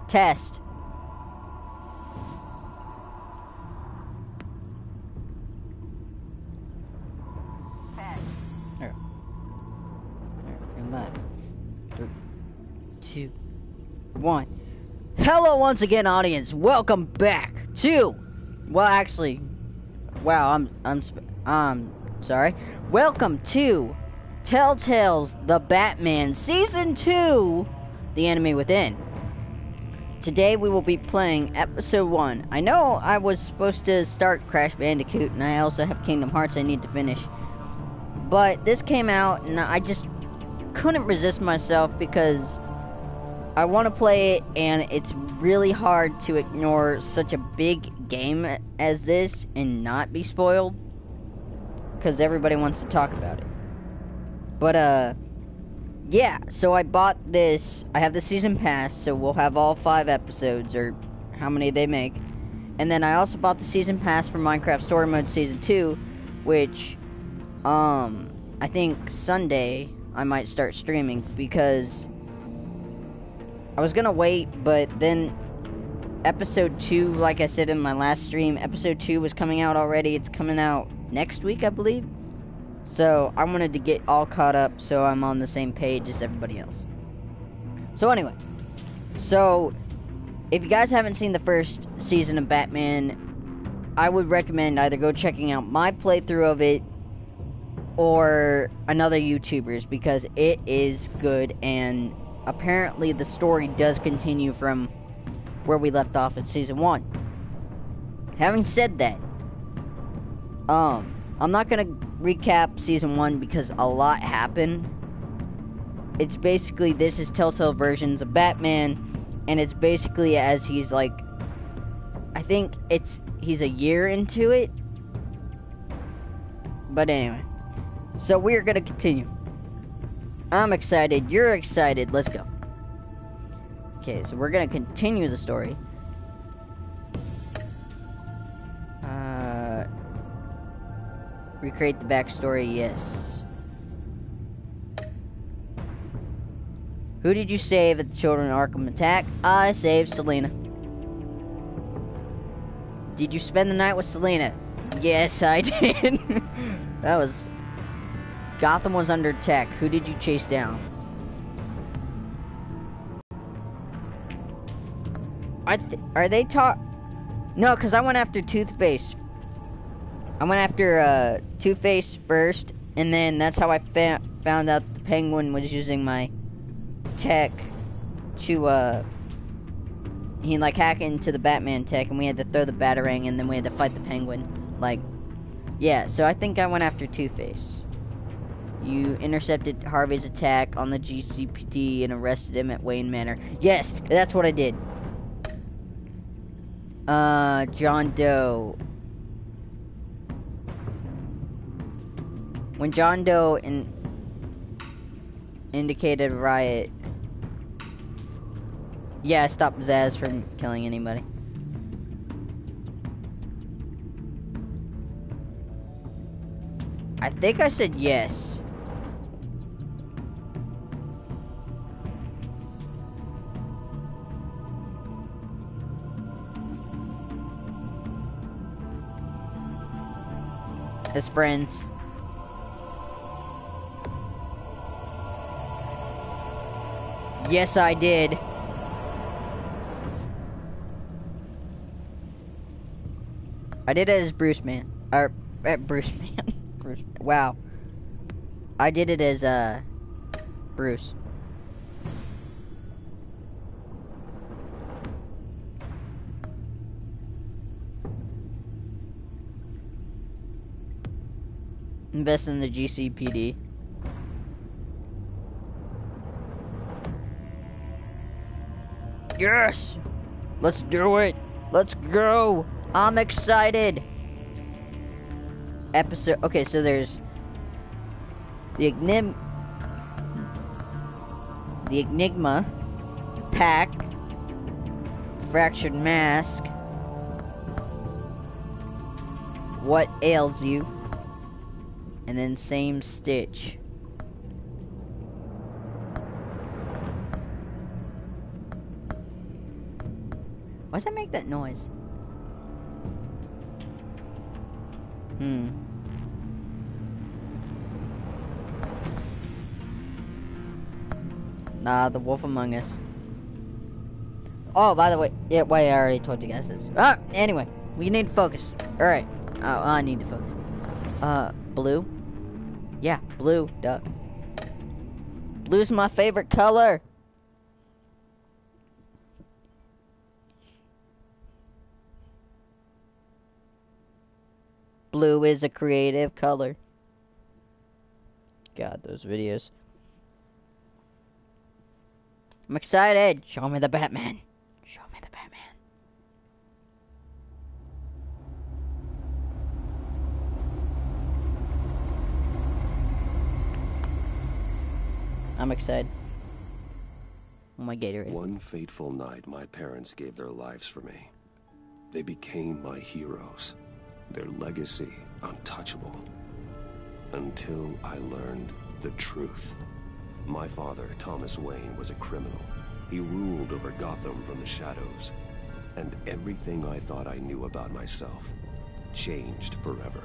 Test. Test. There. And live. 3, 2, 1. Hello once again, audience. Welcome back to, well, actually, wow, I'm sorry. Welcome to Telltale's The Batman Season 2, The Enemy Within. Today we will be playing Episode 1. I know I was supposed to start Crash Bandicoot, and I also have Kingdom Hearts I need to finish. But this came out, and I just couldn't resist myself because I want to play it, and it's really hard to ignore such a big game as this and not be spoiled, because everybody wants to talk about it. But, yeah, so I bought this. I have the season pass, so we'll have all 5 episodes, or how many they make. And then I also bought the season pass for Minecraft Story Mode Season 2, which, I think Sunday I might start streaming, because I was gonna wait, but then Episode 2, like I said in my last stream, Episode 2 was coming out already. It's coming out next week, I believe. So, I wanted to get all caught up so I'm on the same page as everybody else. So anyway, so if you guys haven't seen the first season of Batman, I would recommend either go checking out my playthrough of it or another YouTuber's, because it is good, and apparently the story does continue from where we left off in Season 1. Having said that, I'm not gonna recap Season 1 because a lot happened. It's basically, this is Telltale versions of Batman, and it's basically as he's like, I think he's a year into it. But anyway, so we're gonna continue. I'm excited, you're excited, let's go. Okay, so we're gonna continue the story. Recreate the backstory, yes. Who did you save at the Children of Arkham attack? I saved Selena. Did you spend the night with Selena? Yes, I did. That was... Gotham was under attack. Who did you chase down? Are they No, because I went after Two-Face. I went after Two-Face first, and then that's how I found out the Penguin was using my tech to he like hack into the Batman tech, and we had to throw the Batarang, and then we had to fight the Penguin. Like, yeah, so I think I went after Two-Face. You intercepted Harvey's attack on the GCPD and arrested him at Wayne Manor. Yes, that's what I did. John Doe. When John Doe indicated a riot. Yeah, I stopped Zaz from killing anybody. I think I said yes. As friends. Yes, I did. I did it as Bruce Man. Or, Bruce Man. Bruce. Wow. I did it as, Bruce. Invest in the GCPD. Yes! Let's do it! Let's go! I'm excited! Episode... Okay, so there's... The Enigma. Pack. Fractured Mask. What ails you? And then same Stitch. Why does that make that noise? Nah, the Wolf Among Us. Oh, by the way, yeah, wait, I already told you guys this. Anyway, we need to focus. Alright. I need to focus. Blue? Yeah, blue, duh. Blue's my favorite color. Blue is a creative color. God, those videos. I'm excited. Show me the Batman. Show me the Batman. I'm excited. Oh my Gatorade. One fateful night, my parents gave their lives for me. They became my heroes. Their legacy untouchable. Until I learned the truth. My father, Thomas Wayne, was a criminal. He ruled over Gotham from the shadows. And everything I thought I knew about myself changed forever.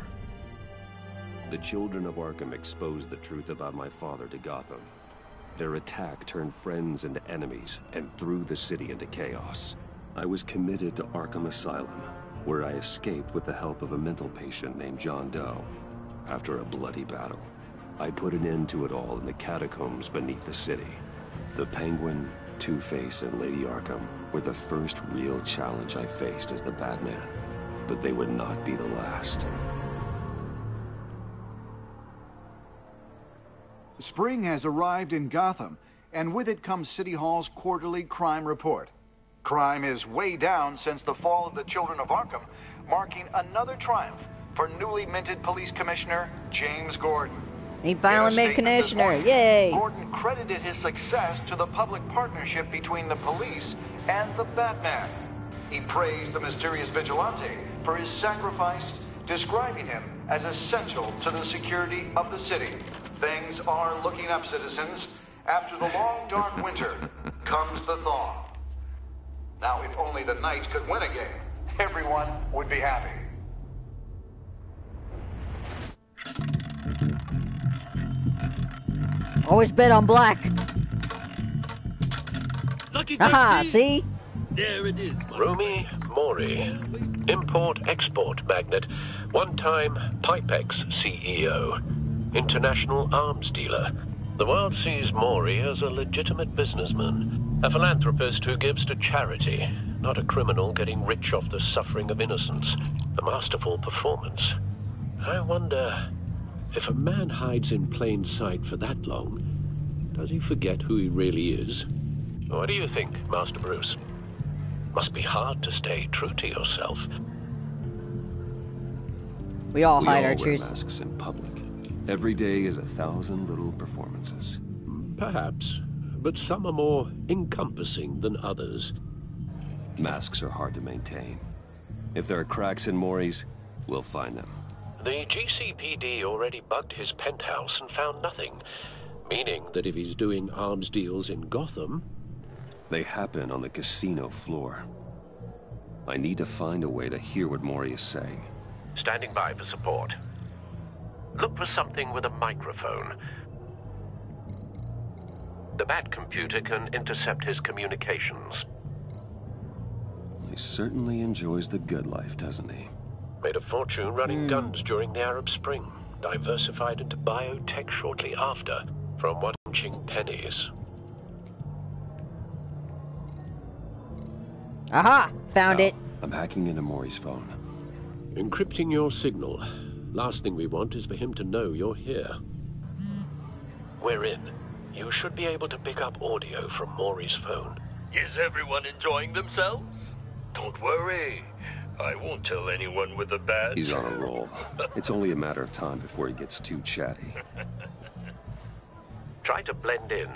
The children of Arkham exposed the truth about my father to Gotham. Their attack turned friends into enemies and threw the city into chaos. I was committed to Arkham Asylum, where I escaped with the help of a mental patient named John Doe. After a bloody battle, I put an end to it all in the catacombs beneath the city. The Penguin, Two-Face, and Lady Arkham were the first real challenge I faced as the Batman, but they would not be the last. Spring has arrived in Gotham, and with it comes City Hall's quarterly crime report. Crime is way down since the fall of the Children of Arkham, marking another triumph for newly minted Police Commissioner James Gordon. He finally made commissioner, yay! Gordon credited his success to the public partnership between the police and the Batman. He praised the mysterious vigilante for his sacrifice, describing him as essential to the security of the city. Things are looking up, citizens. After the long, dark winter comes the thaw. Now, if only the Knights could win a game, everyone would be happy. Always bet on black. Lucky Haha, see? There it is. Romy Mori, import-export magnate, one-time Pipex CEO, international arms dealer. The world sees Mori as a legitimate businessman, a philanthropist who gives to charity, not a criminal getting rich off the suffering of innocence. A masterful performance. I wonder, if a man hides in plain sight for that long, does he forget who he really is? What do you think, Master Bruce? Must be hard to stay true to yourself. We all We hide all our wear truths. masks in public. Every day is 1,000 little performances. Perhaps, but some are more encompassing than others. Masks are hard to maintain. If there are cracks in Mori's, we'll find them. The GCPD already bugged his penthouse and found nothing, meaning That if he's doing arms deals in Gotham, They happen on the casino floor. I need to find a way to hear what Mori is saying. standing by for support. Look for something with a microphone. The Bat computer can intercept his communications. He certainly enjoys the good life, doesn't he? Made a fortune running guns during the Arab Spring. Diversified into biotech shortly after, from watching pennies. Aha! Found it. I'm hacking into Mori's phone. encrypting your signal. Last thing we want is for him to know you're here. We're in. You should be able to pick up audio from Maury's phone. Is everyone enjoying themselves? Don't worry. I won't tell anyone with a badge. He's on a roll. It's only a matter of time before he gets too chatty. Try to blend in.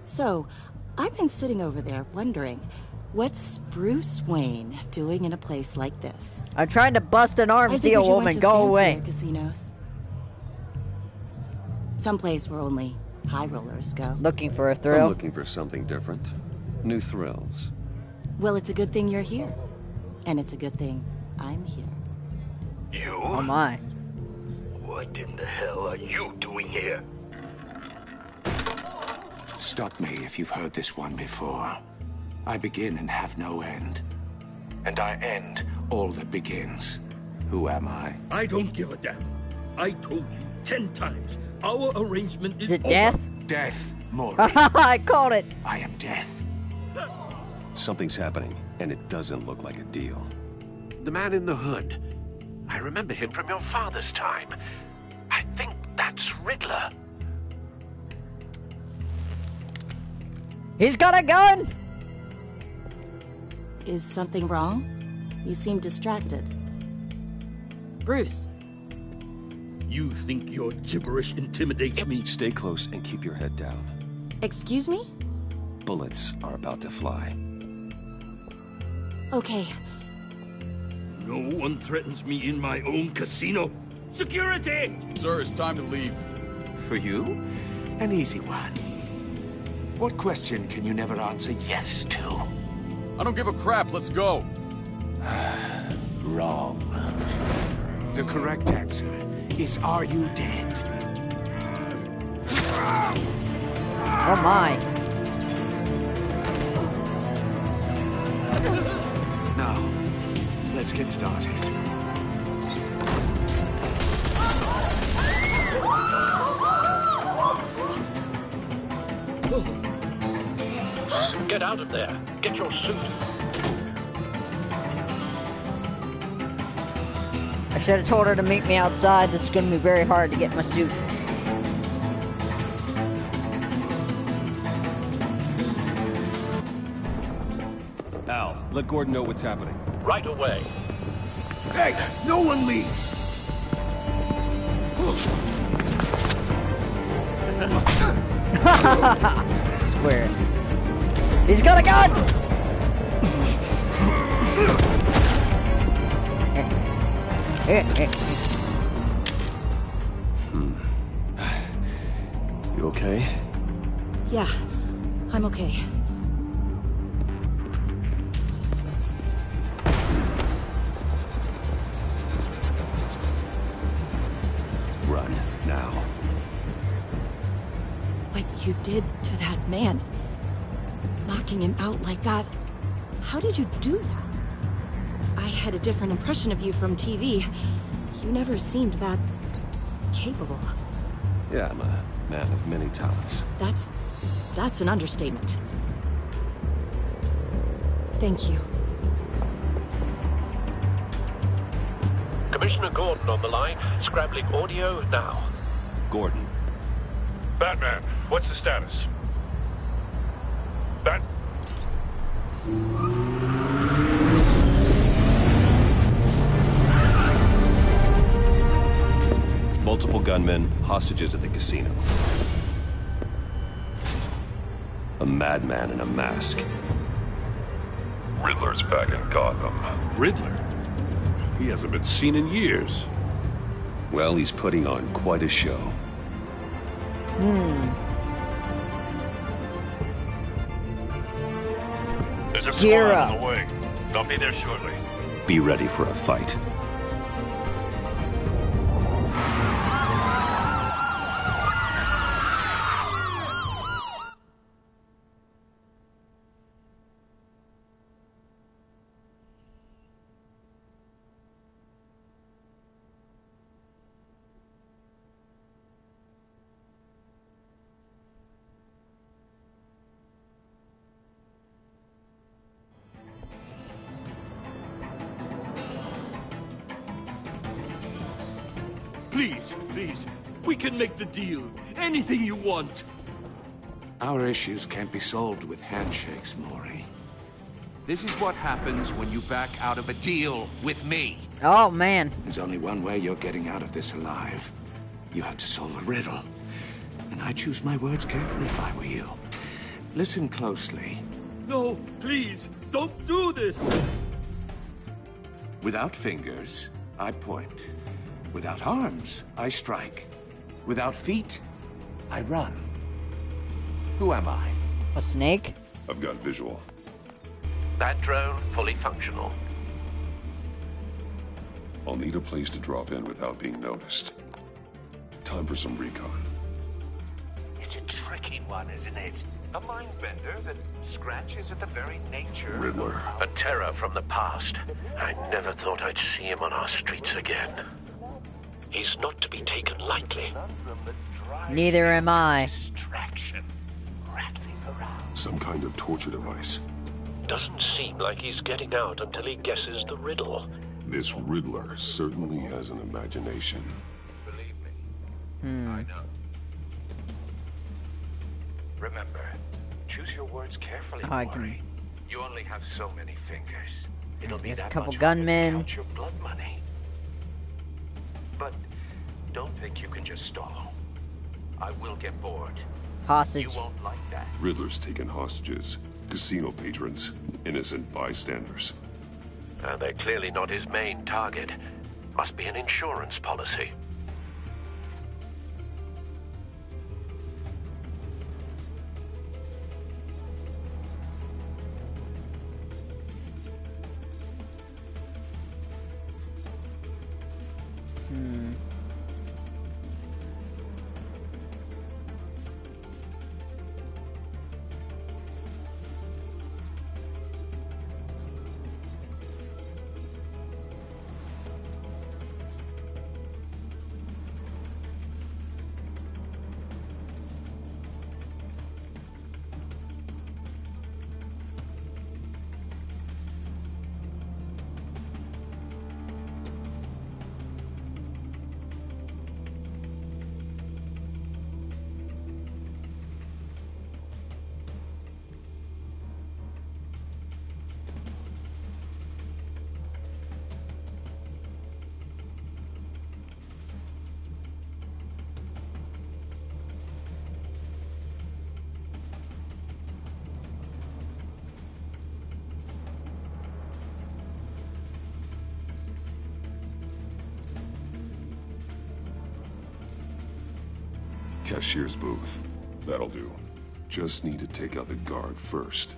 So, I've been sitting over there wondering, What's Bruce Wayne doing in a place like this? I'm trying to bust an arms I deal, figured you went woman. to Go fancier away. Casinos. Someplace where only high rollers go. Looking for a I'm thrill. looking for something different. New thrills. Well, it's a good thing you're here. And it's a good thing I'm here. You? Oh my. What in the hell are you doing here? Stop me if you've heard this one before. I begin and have no end. And I end all that begins. Who am I? I don't give a damn. I told you 10 times. Our arrangement is Is it over. death? Death, Maury. I called it. I am death. Something's happening, and it doesn't look like a deal. The man in the hood. I remember him from your father's time. I think that's Riddler. He's got a gun. Is something wrong? You seem distracted. Bruce. You think your gibberish intimidates me? Stay close and keep your head down. Excuse me? Bullets are about to fly. Okay. No one threatens me in my own casino. Security! Sir, it's time to leave. For you, an easy one. What question can you never answer yes to? I don't give a crap. Let's go. Wrong. The correct answer is, are you dead? Oh my. Now, let's get started. Get out of there. Get your suit. I should have told her to meet me outside. It's going to be very hard to get my suit. Al, let Gordon know what's happening. Right away. Hey, no one leaves! Square. He's got a gun! You okay? Yeah, I'm okay. Run, now. What you did to that man, knocking him out like that, how did you do that? I had a different impression of you from TV. You never seemed that capable. Yeah, I'm a man of many talents. That's an understatement. Thank you. Commissioner Gordon on the line. Scrabbling audio now. Gordon. Batman, what's the status? Multiple gunmen, hostages at the casino. A madman in a mask. Riddler's back in Gotham. Riddler? He hasn't been seen in years. Well, he's putting on quite a show. There's a Gear squad up. on the way. They'll be there shortly. Be ready for a fight. Please, we can make the deal. Anything you want. Our issues can't be solved with handshakes, Maury. This is what happens when you back out of a deal with me. Oh man. There's only one way you're getting out of this alive. You have to solve a riddle. And I choose my words carefully if I were you. Listen closely. No, please, don't do this! Without fingers, I point. Without arms, I strike. Without feet, I run. Who am I? A snake? I've got visual. That drone fully functional. I'll need a place to drop in without being noticed. Time for some recon. It's a tricky one, isn't it? A mind bender that scratches at the very nature... Riddler. A terror from the past. I never thought I'd see him on our streets again. He's not to be taken lightly. Neither am I. Distraction. Rattling around. Some kind of torture device. Doesn't seem like he's getting out until he guesses the riddle. This Riddler certainly has an imagination. Believe me, I know. Remember, choose your words carefully, Maury. You only have so many fingers. It'll be that a couple much gunmen. to count your blood money. But don't think you can just stall. I will get bored. Hostage. You won't like that. Riddler's taken hostages. Casino patrons. Innocent bystanders. They're clearly not his main target. Must be an insurance policy. Cashier's booth. That'll do. Just need to take out the guard first.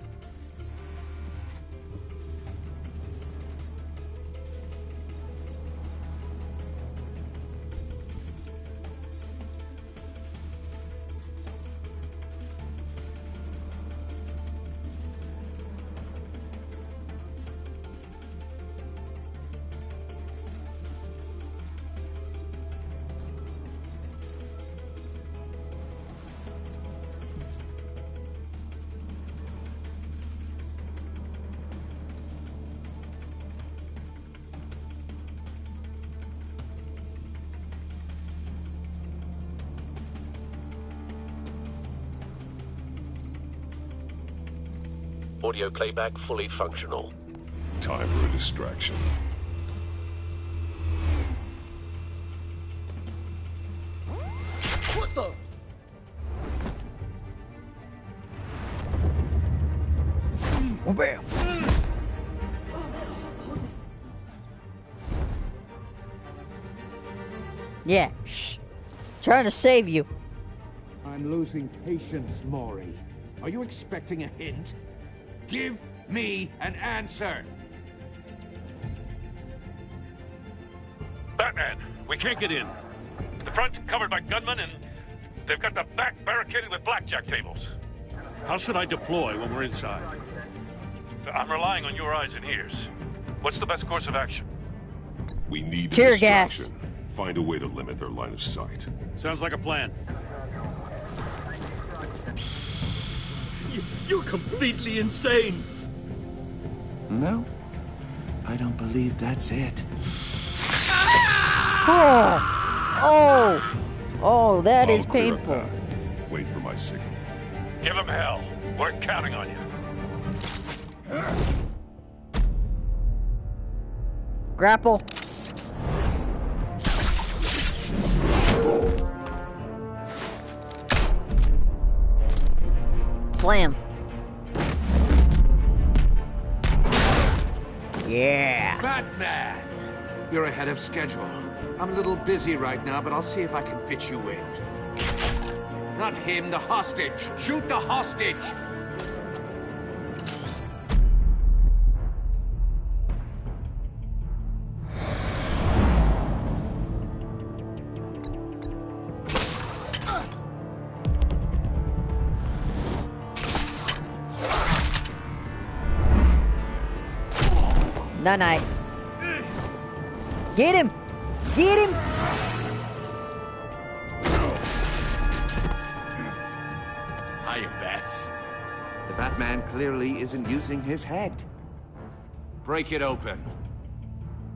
Audio playback fully functional. Time for a distraction. What the? Oh, bam. Yeah, shh. Trying to save you. I'm losing patience, Maury. Are you expecting a hint? Give me an answer! Batman, we can't get in. The front's covered by gunmen, and they've got the back barricaded with blackjack tables. How should I deploy when we're inside? I'm relying on your eyes and ears. What's the best course of action? We need Tear a distraction. gas. Find a way to limit their line of sight. Sounds like a plan. You're completely insane! No, I don't believe that's it. Oh, that is I'll clear a painful. path. Wait for my signal. Give them hell. We're counting on you. Grapple. Slam. Yeah. Batman! You're ahead of schedule. I'm a little busy right now, but I'll see if I can fit you in. Not him, the hostage! Shoot the hostage! Night. Get him! Get him! Hiya, Bats. The Batman clearly isn't using his head. Break it open.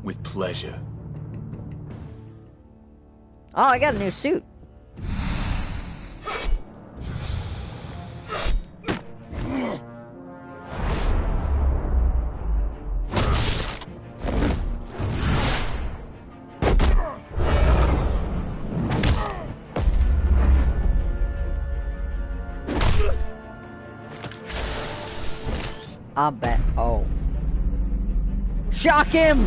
With pleasure. Oh, I got a new suit. I bet. Oh. Shock him!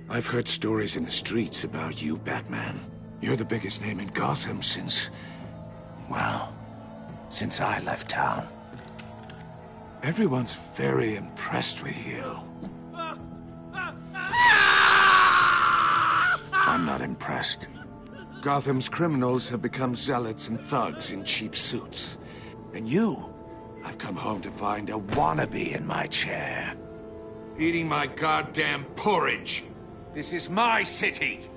I've heard stories in the streets about you, Batman. You're the biggest name in Gotham since... well, since I left town. Everyone's very impressed with you. I'm not impressed. Gotham's criminals have become zealots and thugs in cheap suits. And you, I've come home to find a wannabe in my chair. Eating my goddamn porridge. This is my city.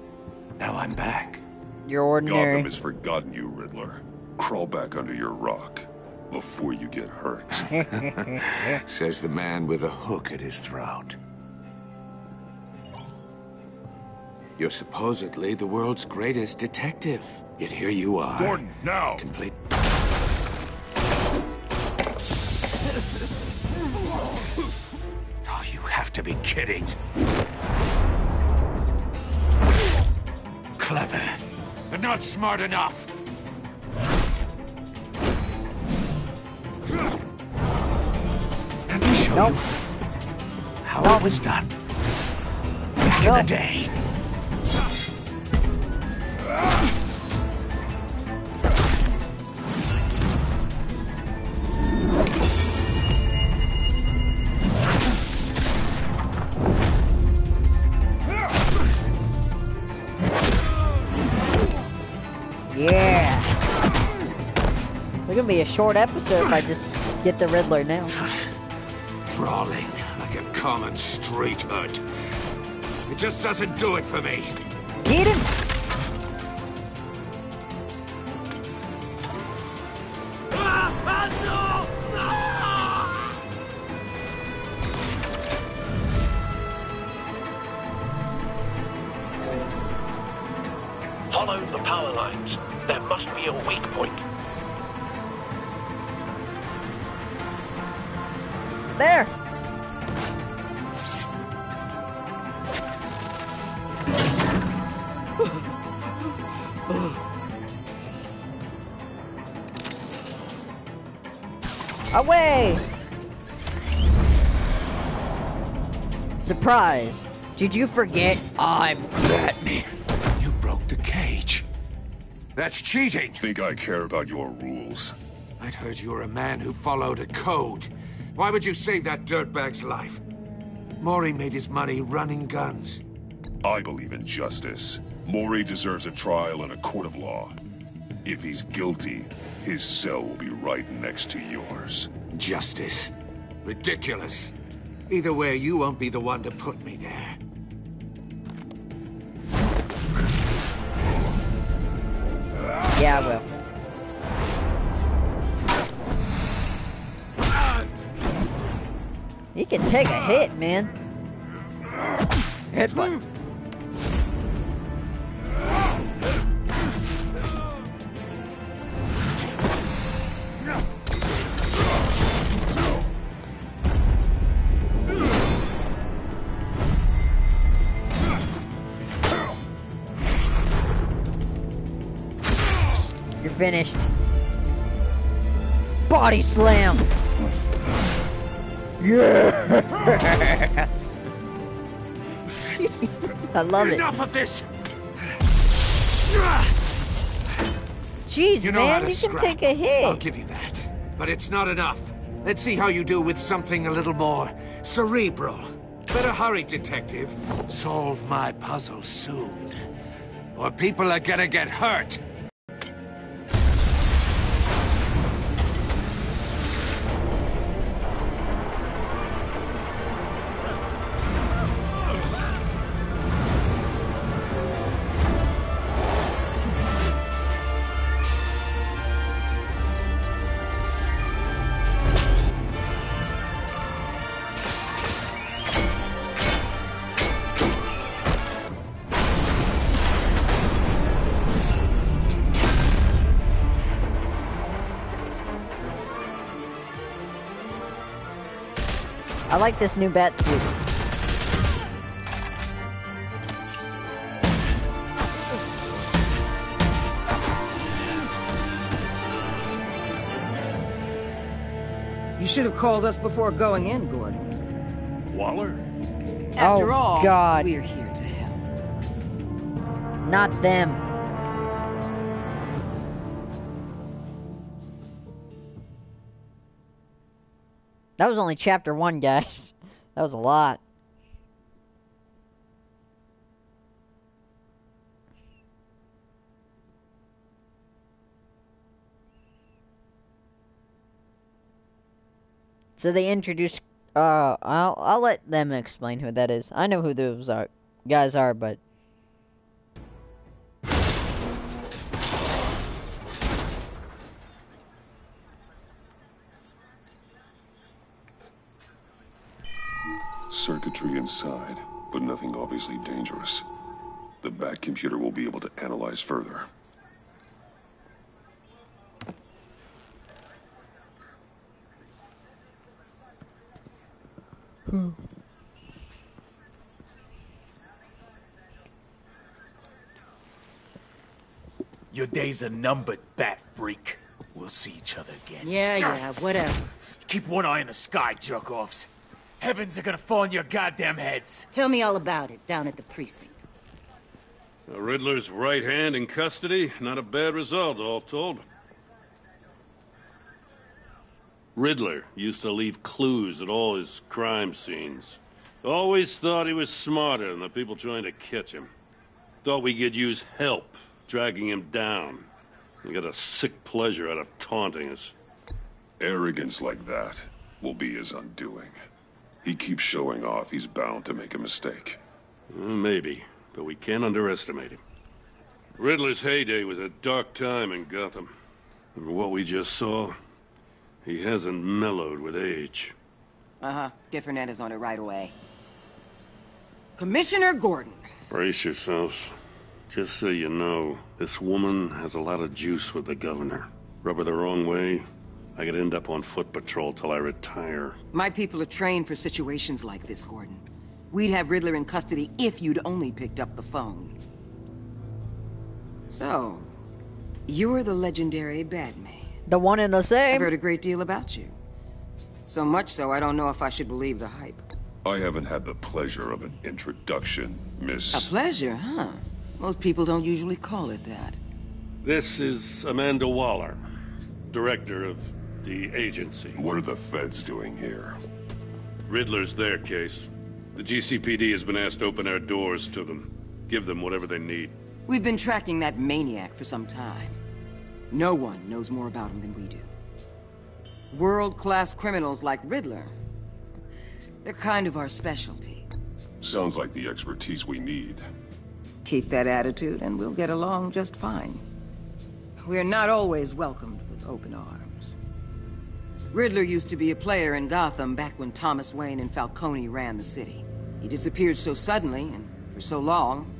Now I'm back. You're ordinary. Gotham has forgotten you, Riddler. Crawl back under your rock before you get hurt. Says the man with a hook at his throat. You're supposedly the world's greatest detective. Yet here you are. Gordon, now! Complete... Oh, you have to be kidding. Clever, but not smart enough. Let me show you how it was done. Back in the day. Yeah. It's gonna be a short episode if I just get the Riddler now. Brawling like a common street hood. It just doesn't do it for me. Get him! Follow the power lines. There must be a weak point. There! Away! Surprise! Did you forget I'm Batman? You broke the cage. That's cheating! Think I care about your rules? I'd heard you were a man who followed a code. Why would you save that dirtbag's life? Maury made his money running guns. I believe in justice. Maury deserves a trial in a court of law. If he's guilty, his cell will be right next to yours. Justice? Ridiculous. Either way, you won't be the one to put me there. Yeah, I will. He can take a hit, man. Headbutt. finished. Body slam! Yes! I love it. Enough of this! Jeez, You know how man, to you can scrap. take a hit. I'll give you that. But it's not enough. Let's see how you do with something a little more cerebral. Better hurry, detective. Solve my puzzle soon. Or people are gonna get hurt. I like this new bat suit. You should have called us before going in, Gordon. Waller? After Oh, all, God. we're here to help. Not them. That was only chapter 1, guys. That was a lot. So they introduced, I'll let them explain who that is. I know who those guys are, but Circuitry inside, but nothing obviously dangerous. The back computer will be able to analyze further. Your days are numbered, bat freak. We'll see each other again. Yeah, whatever. Keep one eye in the sky, jerk-offs. Heavens are gonna fall on your goddamn heads. Tell me all about it down at the precinct. The Riddler's right hand in custody. Not a bad result, all told. Riddler used to leave clues at all his crime scenes. Always thought he was smarter than the people trying to catch him. Thought we could use help dragging him down. He got a sick pleasure out of taunting us. Arrogance like that will be his undoing. He keeps showing off, he's bound to make a mistake. Maybe, but we can't underestimate him. Riddler's heyday was a dark time in Gotham. And what we just saw, he hasn't mellowed with age. Uh-huh. Get Fernandez on it right away. Commissioner Gordon. Brace yourselves. Just so you know, this woman has a lot of juice with the governor. Rub her the wrong way, I could end up on foot patrol till I retire. My people are trained for situations like this, Gordon. We'd have Riddler in custody if you'd only picked up the phone. So, you're the legendary Batman. The one and the same. I've heard a great deal about you. So much so, I don't know if I should believe the hype. I haven't had the pleasure of an introduction, Miss... A pleasure, huh? Most people don't usually call it that. This is Amanda Waller, director of the agency. What are the feds doing here? Riddler's their case. The GCPD has been asked to open our doors to them. Give them whatever they need. We've been tracking that maniac for some time. No one knows more about him than we do. World-class criminals like Riddler. They're kind of our specialty. Sounds like the expertise we need. Keep that attitude and we'll get along just fine. We're not always welcomed with open arms. Riddler used to be a player in Gotham back when Thomas Wayne and Falcone ran the city. He disappeared so suddenly and for so long,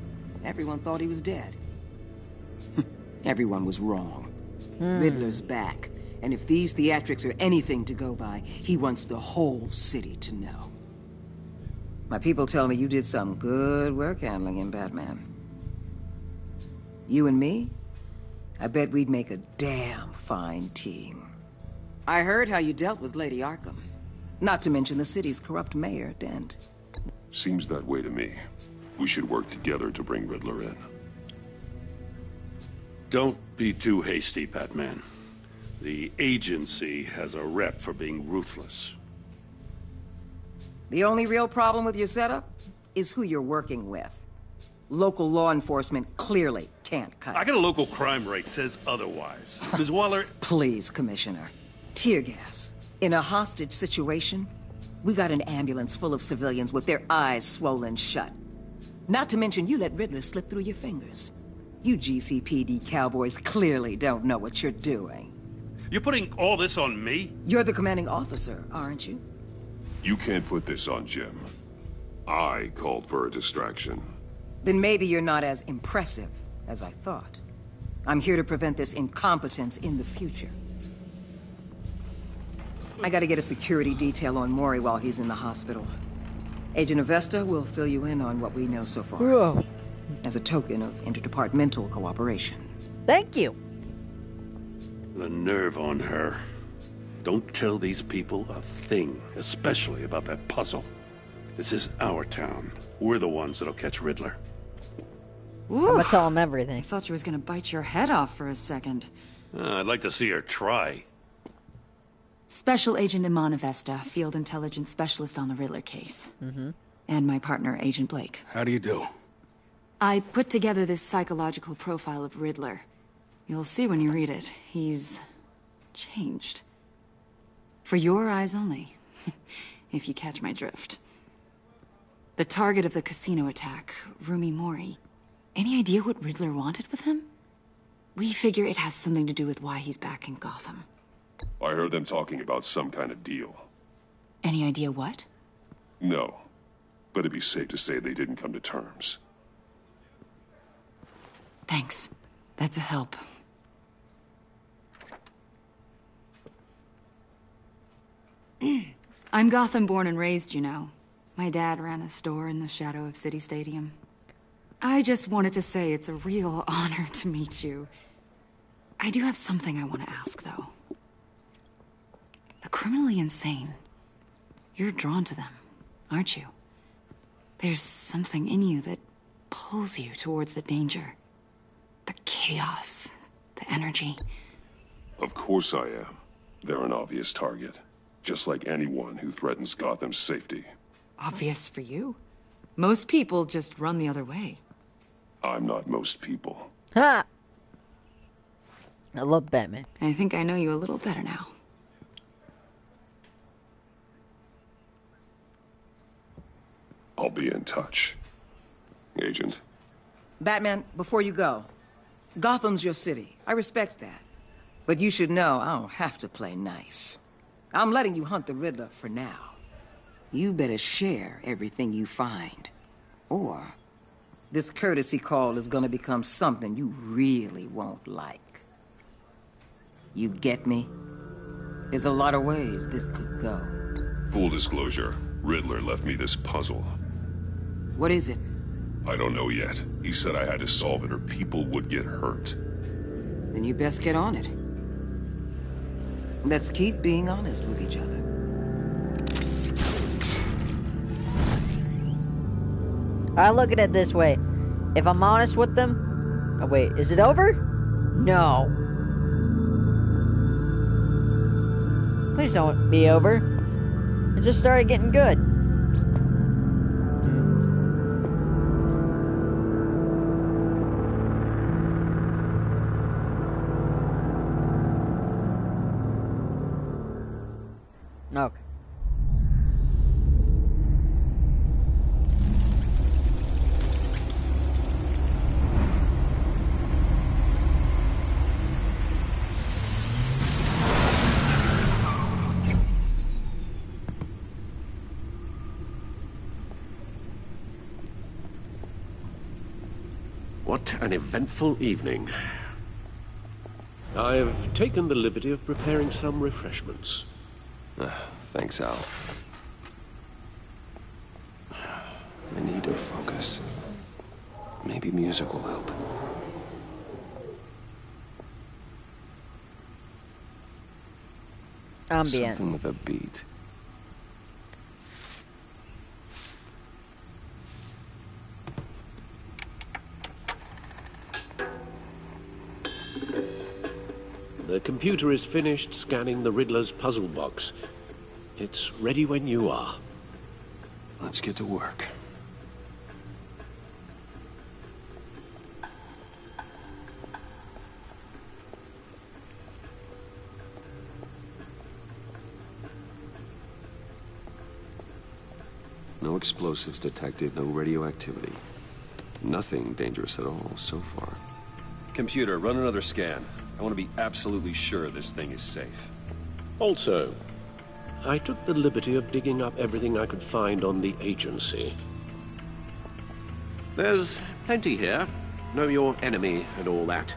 everyone thought he was dead. Everyone was wrong. Riddler's back, and if these theatrics are anything to go by, he wants the whole city to know. My people tell me you did some good work handling him, Batman. You and me? I bet we'd make a damn fine team. I heard how you dealt with Lady Arkham. Not to mention the city's corrupt mayor, Dent. Seems that way to me. We should work together to bring Riddler in. Don't be too hasty, Batman. The agency has a rep for being ruthless. The only real problem with your setup is who you're working with. Local law enforcement clearly can't cut it. I got a local crime rate says otherwise. Ms. Waller... Please, Commissioner. Tear gas. In a hostage situation, we got an ambulance full of civilians with their eyes swollen shut. Not to mention you let Riddler slip through your fingers. You GCPD cowboys clearly don't know what you're doing. You're putting all this on me? You're the commanding officer, aren't you? You can't put this on Jim. I called for a distraction. Then maybe you're not as impressive as I thought. I'm here to prevent this incompetence in the future. I gotta get a security detail on Mori while he's in the hospital. Agent Avesta will fill you in on what we know so far. Whoa. As a token of interdepartmental cooperation. Thank you. The nerve on her. Don't tell these people a thing, especially about that puzzle. This is our town. We're the ones that'll catch Riddler. I'm gonna tell him everything. I thought she was gonna bite your head off for a second. I'd like to see her try. Special Agent Iman Avesta, Field Intelligence Specialist on the Riddler case. And my partner, Agent Blake. How do you do? I put together this psychological profile of Riddler. You'll see when you read it. He's changed. For your eyes only, if you catch my drift. The target of the casino attack, Rumi Mori. Any idea what Riddler wanted with him? We figure it has something to do with why he's back in Gotham. I heard them talking about some kind of deal. Any idea what? No, but it'd be safe to say they didn't come to terms. Thanks. That's a help. I'm Gotham born and raised, you know. My dad ran a store in the shadow of City Stadium. I just wanted to say it's a real honor to meet you. I do have something I want to ask, though. The criminally insane. You're drawn to them, aren't you? There's something in you that pulls you towards the danger. The chaos, the energy. Of course I am. They're an obvious target. Just like anyone who threatens Gotham's safety. Obvious for you. Most people just run the other way. I'm not most people. Ha! I love Batman. I think I know you a little better now. I'll be in touch. Agent. Batman, before you go, Gotham's your city. I respect that. But you should know I don't have to play nice. I'm letting you hunt the Riddler for now. You better share everything you find. Or this courtesy call is gonna become something you really won't like. You get me? There's a lot of ways this could go. Full disclosure, Riddler left me this puzzle. What is it? I don't know yet. He said I had to solve it or people would get hurt. Then you best get on it. Let's keep being honest with each other. I look at it this way. If I'm honest with them... Oh, wait. Is it over? No. Please don't be over. It just started getting good. Okay. What an eventful evening. I've taken the liberty of preparing some refreshments. Thanks, Al. I need to focus. Maybe music will help. Ambient. Something with a beat. The computer is finished scanning the Riddler's puzzle box. It's ready when you are. Let's get to work. No explosives detected, no radioactivity. Nothing dangerous at all so far. Computer, run another scan. I want to be absolutely sure this thing is safe. Also, I took the liberty of digging up everything I could find on the agency. There's plenty here. Know your enemy and all that.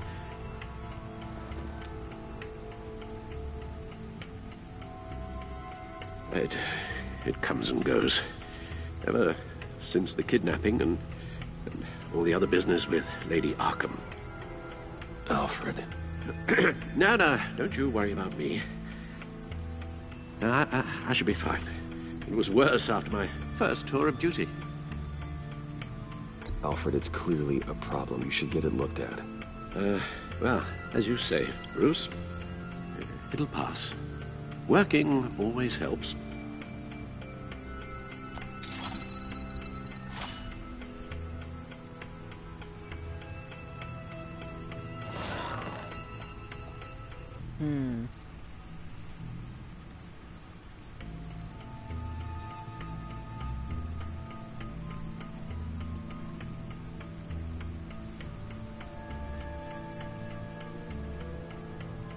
It comes and goes. Ever since the kidnapping and all the other business with Lady Arkham. Alfred. No, don't you worry about me. No, I should be fine. It was worse after my first tour of duty. Alfred, it's clearly a problem. You should get it looked at. Well, as you say, Bruce, it'll pass. Working always helps.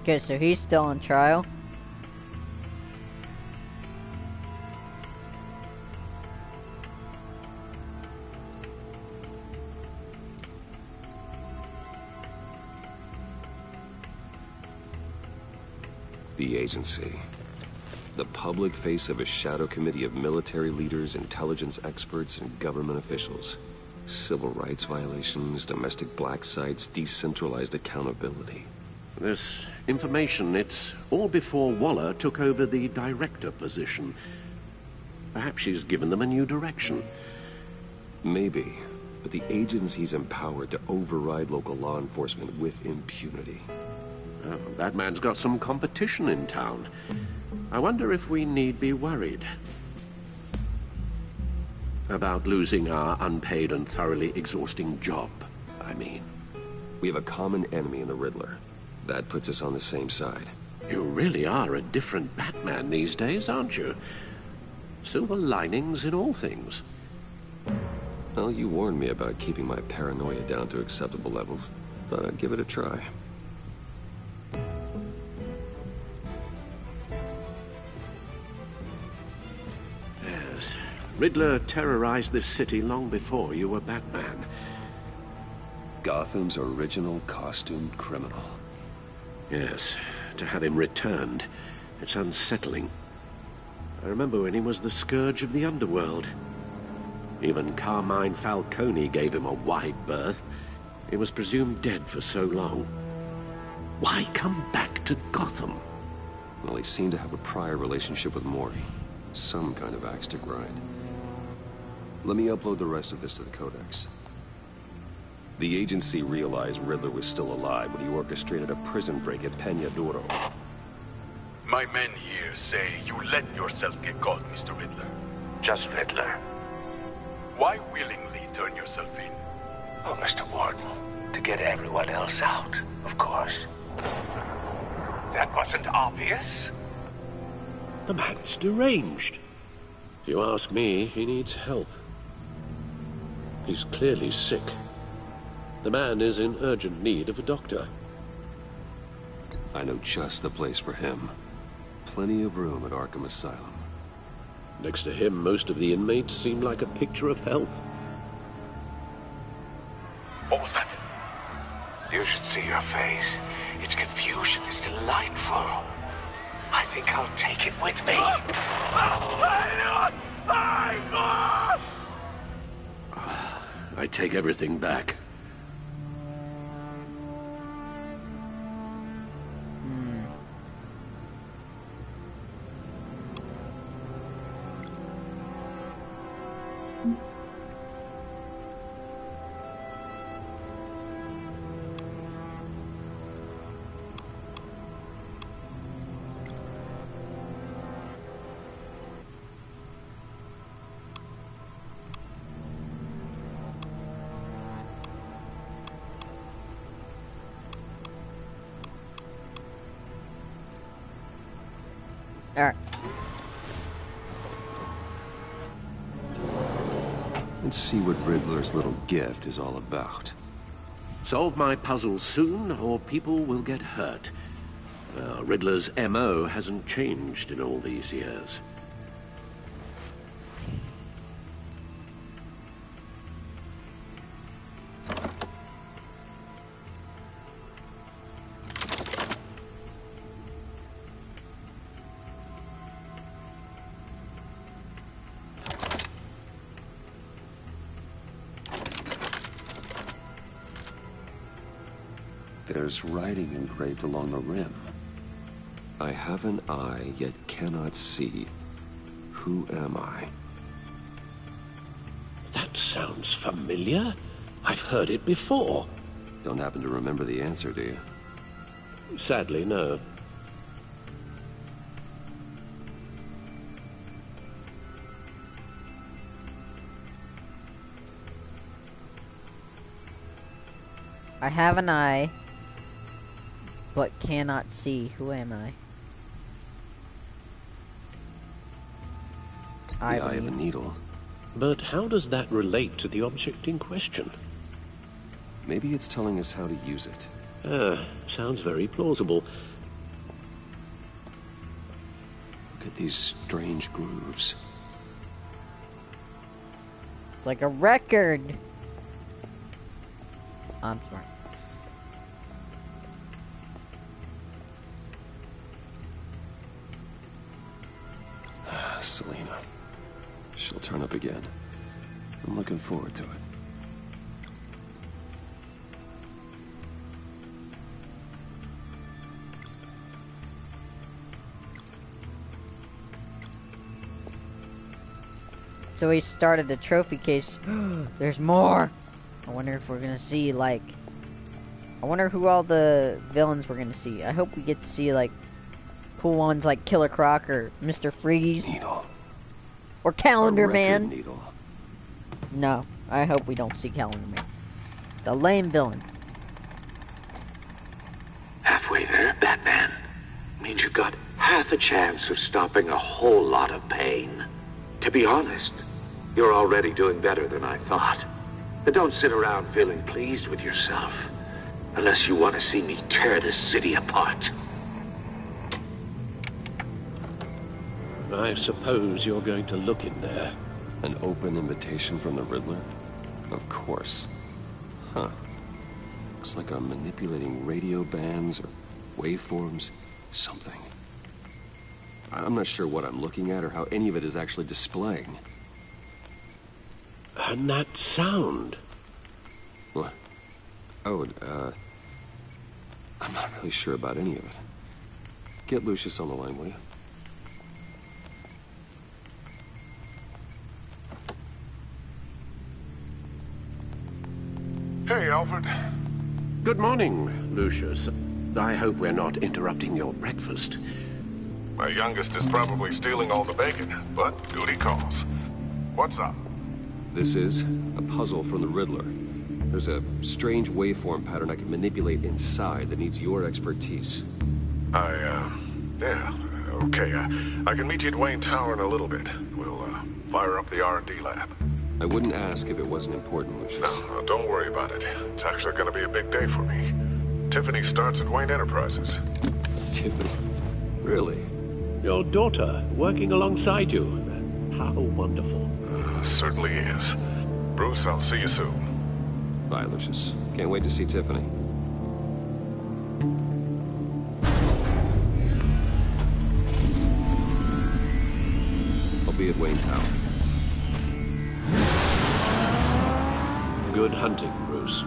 Okay, so he's still on trial. The agency. The public face of a shadow committee of military leaders, intelligence experts, and government officials. Civil rights violations, domestic black sites, decentralized accountability. This information, it's all before Waller took over the director position. Perhaps she's given them a new direction. Maybe, but the agency's empowered to override local law enforcement with impunity. Oh, Batman's got some competition in town. I wonder if we need be worried about losing our unpaid and thoroughly exhausting job, I mean. We have a common enemy in the Riddler. That puts us on the same side. You really are a different Batman these days, aren't you? Silver linings in all things. Well, you warned me about keeping my paranoia down to acceptable levels. Thought I'd give it a try. Yes. Riddler terrorized this city long before you were Batman. Gotham's original costumed criminal. Yes, to have him returned, it's unsettling. I remember when he was the scourge of the underworld. Even Carmine Falcone gave him a wide berth. He was presumed dead for so long. Why come back to Gotham? Well, he seemed to have a prior relationship with Mori. Some kind of axe to grind. Let me upload the rest of this to the Codex. The agency realized Riddler was still alive when he orchestrated a prison break at Peña Duro. My men here say you let yourself get caught, Mr. Riddler. Just Riddler. Why willingly turn yourself in? Oh, Mr. Warden, to get everyone else out, of course. That wasn't obvious? The man's deranged. If you ask me, he needs help. He's clearly sick. The man is in urgent need of a doctor. I know just the place for him. Plenty of room at Arkham Asylum. Next to him, most of the inmates seem like a picture of health. What was that? You should see your face. Its confusion is delightful. I think I'll take it with me. I take everything back. and see what Riddler's little gift is all about. Solve my puzzle soon, or people will get hurt. Riddler's MO hasn't changed in all these years. There's writing engraved along the rim. I have an eye, yet cannot see. Who am I? That sounds familiar. I've heard it before. Don't happen to remember the answer, do you? Sadly, no. I have an eye, but cannot see. Who am I? The eye of a needle. But how does that relate to the object in question? Maybe it's telling us how to use it. Sounds very plausible. Look at these strange grooves. It's like a record. I'm smart. Selena. She'll turn up again. I'm looking forward to it. So he started a trophy case. There's more! I wonder if we're gonna see, like... I wonder who all the villains we're gonna see. I hope we get to see, like, cool ones like Killer Croc or Mr. Freeze. Needle. Or Calendar A record Man. Needle. No, I hope we don't see Calendar Man. The lame villain. Halfway there, Batman. Means you've got half a chance of stopping a whole lot of pain. To be honest, you're already doing better than I thought. But don't sit around feeling pleased with yourself. Unless you want to see me tear this city apart. I suppose you're going to look in there. An open invitation from the Riddler? Of course. Huh. Looks like I'm manipulating radio bands or waveforms. Something. I'm not sure what I'm looking at or how any of it is actually displaying. And that sound. What? Oh, I'm not really sure about any of it. Get Lucius on the line, will you? Hey, Alfred. Good morning, Lucius. I hope we're not interrupting your breakfast. My youngest is probably stealing all the bacon, but duty calls. What's up? This is a puzzle from the Riddler. There's a strange waveform pattern I can manipulate inside that needs your expertise. Yeah, okay. I can meet you at Wayne Tower in a little bit. We'll, fire up the R&D lab. I wouldn't ask if it wasn't important, Lucius. No, don't worry about it. It's actually gonna be a big day for me. Tiffany starts at Wayne Enterprises. Tiffany? Really? Your daughter, working alongside you. How wonderful. Certainly is. Bruce, I'll see you soon. Bye, Lucius. Can't wait to see Tiffany. I'll be at Wayne Tower. Good hunting, Bruce.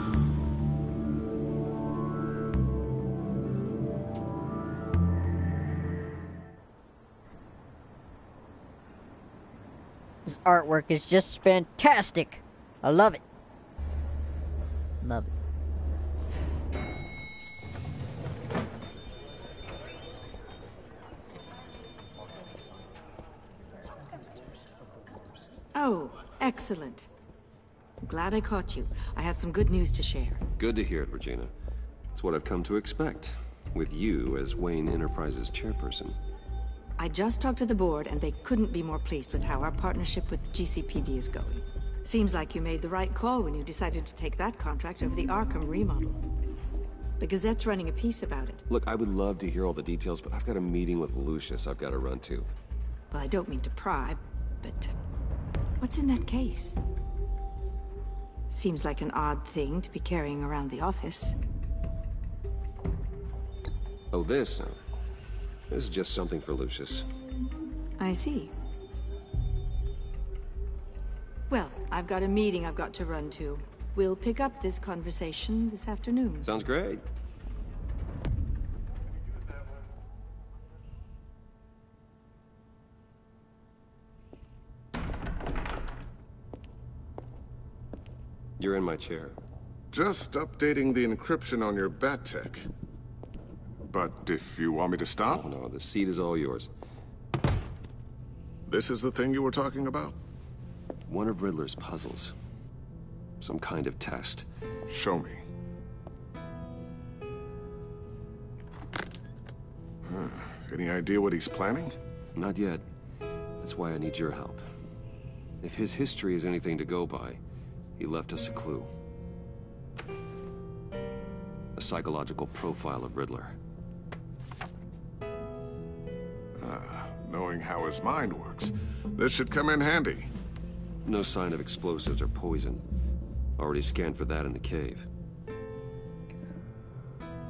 This artwork is just fantastic. I love it. Love it. Oh, excellent. I'm glad I caught you. I have some good news to share. Good to hear it, Regina. It's what I've come to expect, with you as Wayne Enterprises chairperson. I just talked to the board, and they couldn't be more pleased with how our partnership with GCPD is going. Seems like you made the right call when you decided to take that contract over the Arkham remodel. The Gazette's running a piece about it. Look, I would love to hear all the details, but I've got a meeting with Lucius I've got to run to. Well, I don't mean to pry, but what's in that case? Seems like an odd thing to be carrying around the office. Oh, this? This is just something for Lucius. I see. Well, I've got a meeting I've got to run to. We'll pick up this conversation this afternoon. Sounds great. You're in my chair. Just updating the encryption on your bat tech. But if you want me to stop? Oh, no, the seat is all yours. This is the thing you were talking about? One of Riddler's puzzles. Some kind of test. Show me. Any idea what he's planning? Not yet. That's why I need your help. If his history is anything to go by, he left us a clue. A psychological profile of Riddler. Knowing how his mind works, this should come in handy. No sign of explosives or poison. Already scanned for that in the cave.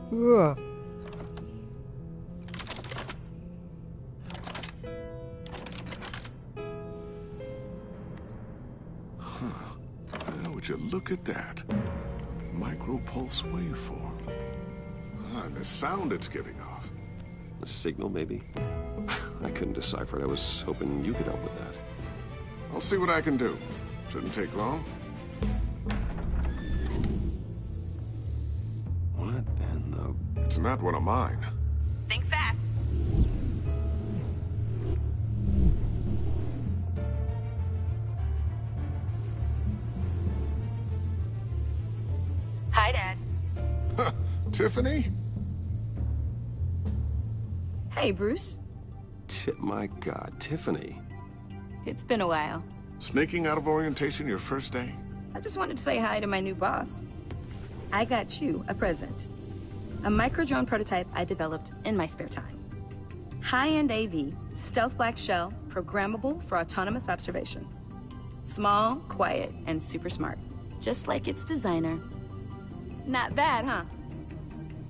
Huh. Would you look at that? Micro-pulse waveform. And the sound it's giving off. A signal, maybe? I couldn't decipher it. I was hoping you could help with that. I'll see what I can do. Shouldn't take long. What in the... It's not one of mine. Think fast. Hi, Dad. Tiffany? Hey, Bruce. My God, Tiffany. It's been a while. Sneaking out of orientation your first day? I just wanted to say hi to my new boss. I got you a present. A micro-drone prototype I developed in my spare time. High-end AV, stealth black shell, programmable for autonomous observation. Small, quiet, and super smart. Just like its designer. Not bad, huh?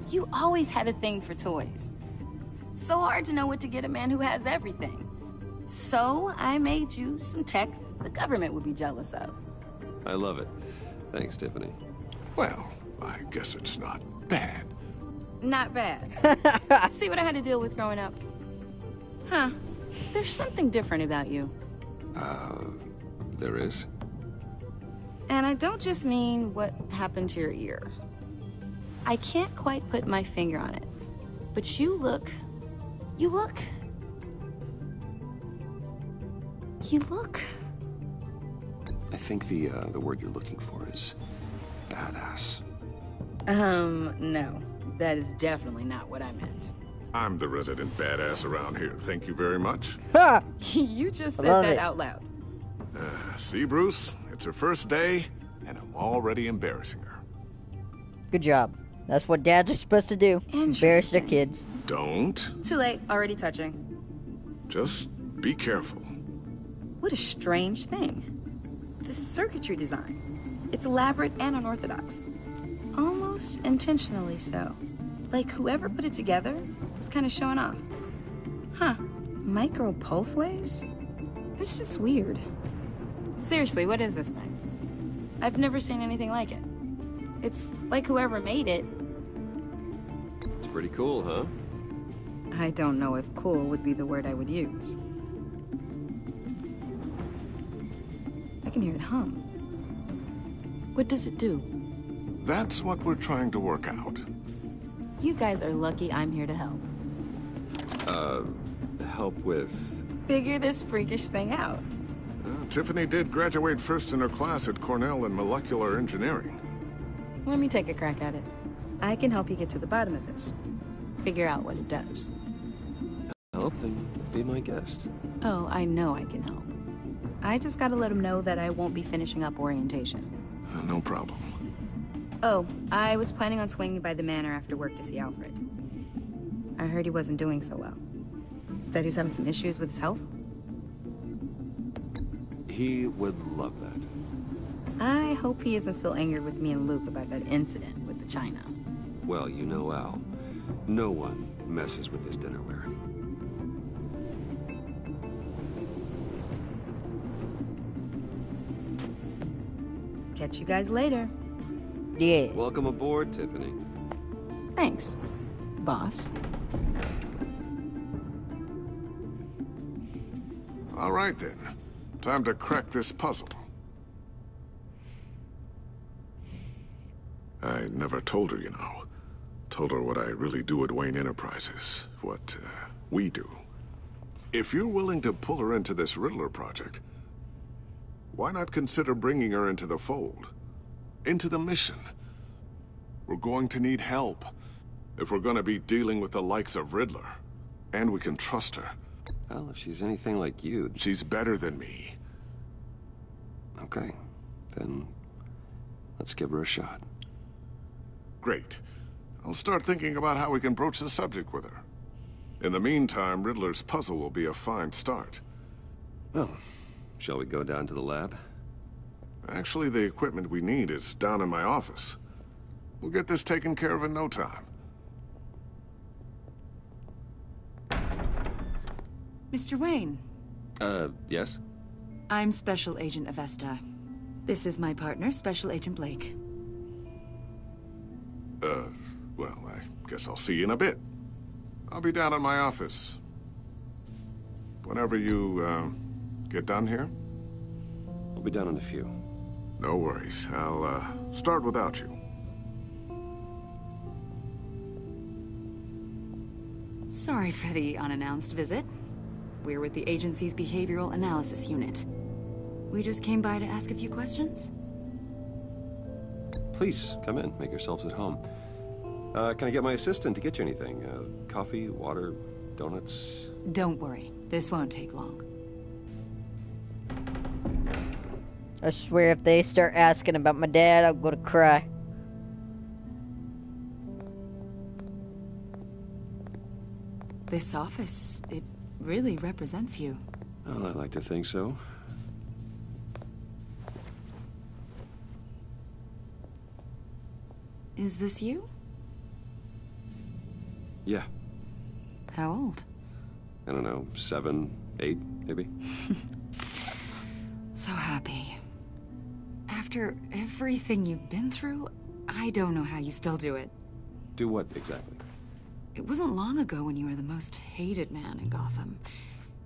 You always had a thing for toys. So hard to know what to get a man who has everything. So I made you some tech the government would be jealous of. I love it. Thanks, Tiffany. Well, I guess it's not bad. Not bad. See what I had to deal with growing up? Huh. There's something different about you. There is? And I don't just mean what happened to your ear. I can't quite put my finger on it. But you look... I think the word you're looking for is badass. No. That is definitely not what I meant. I'm the resident badass around here. Thank you very much. You just said that out loud. See, Bruce? It's her first day, and I'm already embarrassing her. Good job. That's what dads are supposed to do. Embarrass their kids. Don't. Too late. Already touching. Just be careful. What a strange thing. The circuitry design. It's elaborate and unorthodox. Almost intentionally so. Like whoever put it together was kind of showing off. Huh. Micro pulse waves? It's just weird. Seriously, what is this thing? I've never seen anything like it. It's like whoever made it. It's pretty cool, huh? I don't know if cool would be the word I would use. I can hear it hum. What does it do? That's what we're trying to work out. You guys are lucky I'm here to help. Help with... Figure this freakish thing out. Tiffany did graduate first in her class at Cornell in molecular engineering. Let me take a crack at it. I can help you get to the bottom of this. Figure out what it does. Help? Then be my guest. Oh, I know I can help. I just gotta let him know that I won't be finishing up orientation. No problem. Oh, I was planning on swinging by the manor after work to see Alfred. I heard he wasn't doing so well. That he was having some issues with his health? He would love that. I hope he isn't still angry with me and Luke about that incident with the china. Well, you know Al. No one messes with his dinnerware. Catch you guys later. Yeah. Welcome aboard, Tiffany. Thanks, boss. All right, then. Time to crack this puzzle. I never told her, you know. Told her what I really do at Wayne Enterprises. What, we do. If you're willing to pull her into this Riddler project, why not consider bringing her into the fold? Into the mission? We're going to need help if we're going to be dealing with the likes of Riddler. And we can trust her. Well, if she's anything like you... She's better than me. Okay. Then let's give her a shot. Great. I'll start thinking about how we can broach the subject with her. In the meantime, Riddler's puzzle will be a fine start. Well, shall we go down to the lab? Actually, the equipment we need is down in my office. We'll get this taken care of in no time. Mr. Wayne. Yes? I'm Special Agent Avesta. This is my partner, Special Agent Blake. Well, I guess I'll see you in a bit. I'll be down in my office. Whenever you, get done here? I'll be down in a few. No worries. I'll, start without you. Sorry for the unannounced visit. We're with the agency's Behavioral Analysis Unit. We just came by to ask a few questions. Please, come in. Make yourselves at home. Can I get my assistant to get you anything? Coffee, water, donuts? Don't worry. This won't take long. I swear if they start asking about my dad, I'm gonna cry. This office, it really represents you. Well, I'd like to think so. Is this you? Yeah. How old? I don't know, 7, 8, maybe? So happy. After everything you've been through, I don't know how you still do it. Do what, exactly? It wasn't long ago when you were the most hated man in Gotham.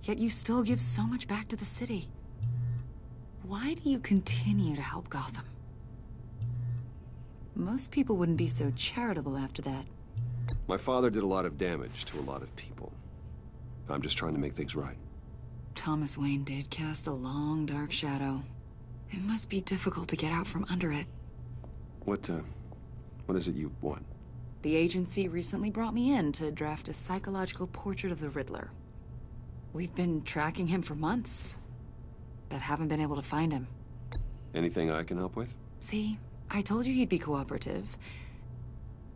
Yet you still give so much back to the city. Why do you continue to help Gotham? Most people wouldn't be so charitable after that. My father did a lot of damage to a lot of people. I'm just trying to make things right. Thomas Wayne did cast a long, dark shadow. It must be difficult to get out from under it. What is it you want? The agency recently brought me in to draft a psychological portrait of the Riddler. We've been tracking him for months, but haven't been able to find him. Anything I can help with? See, I told you he'd be cooperative.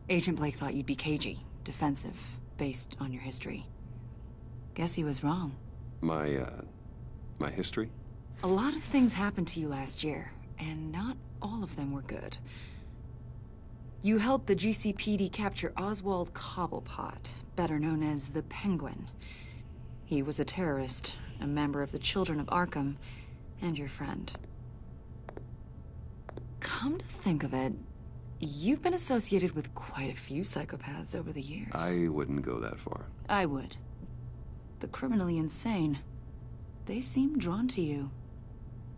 Agent Blake thought you'd be cagey, defensive, based on your history. Guess he was wrong. My history? A lot of things happened to you last year, and not all of them were good. You helped the GCPD capture Oswald Cobblepot, better known as the Penguin. He was a terrorist, a member of the Children of Arkham, and your friend. Come to think of it, you've been associated with quite a few psychopaths over the years. I wouldn't go that far. I would. The criminally insane. They seem drawn to you.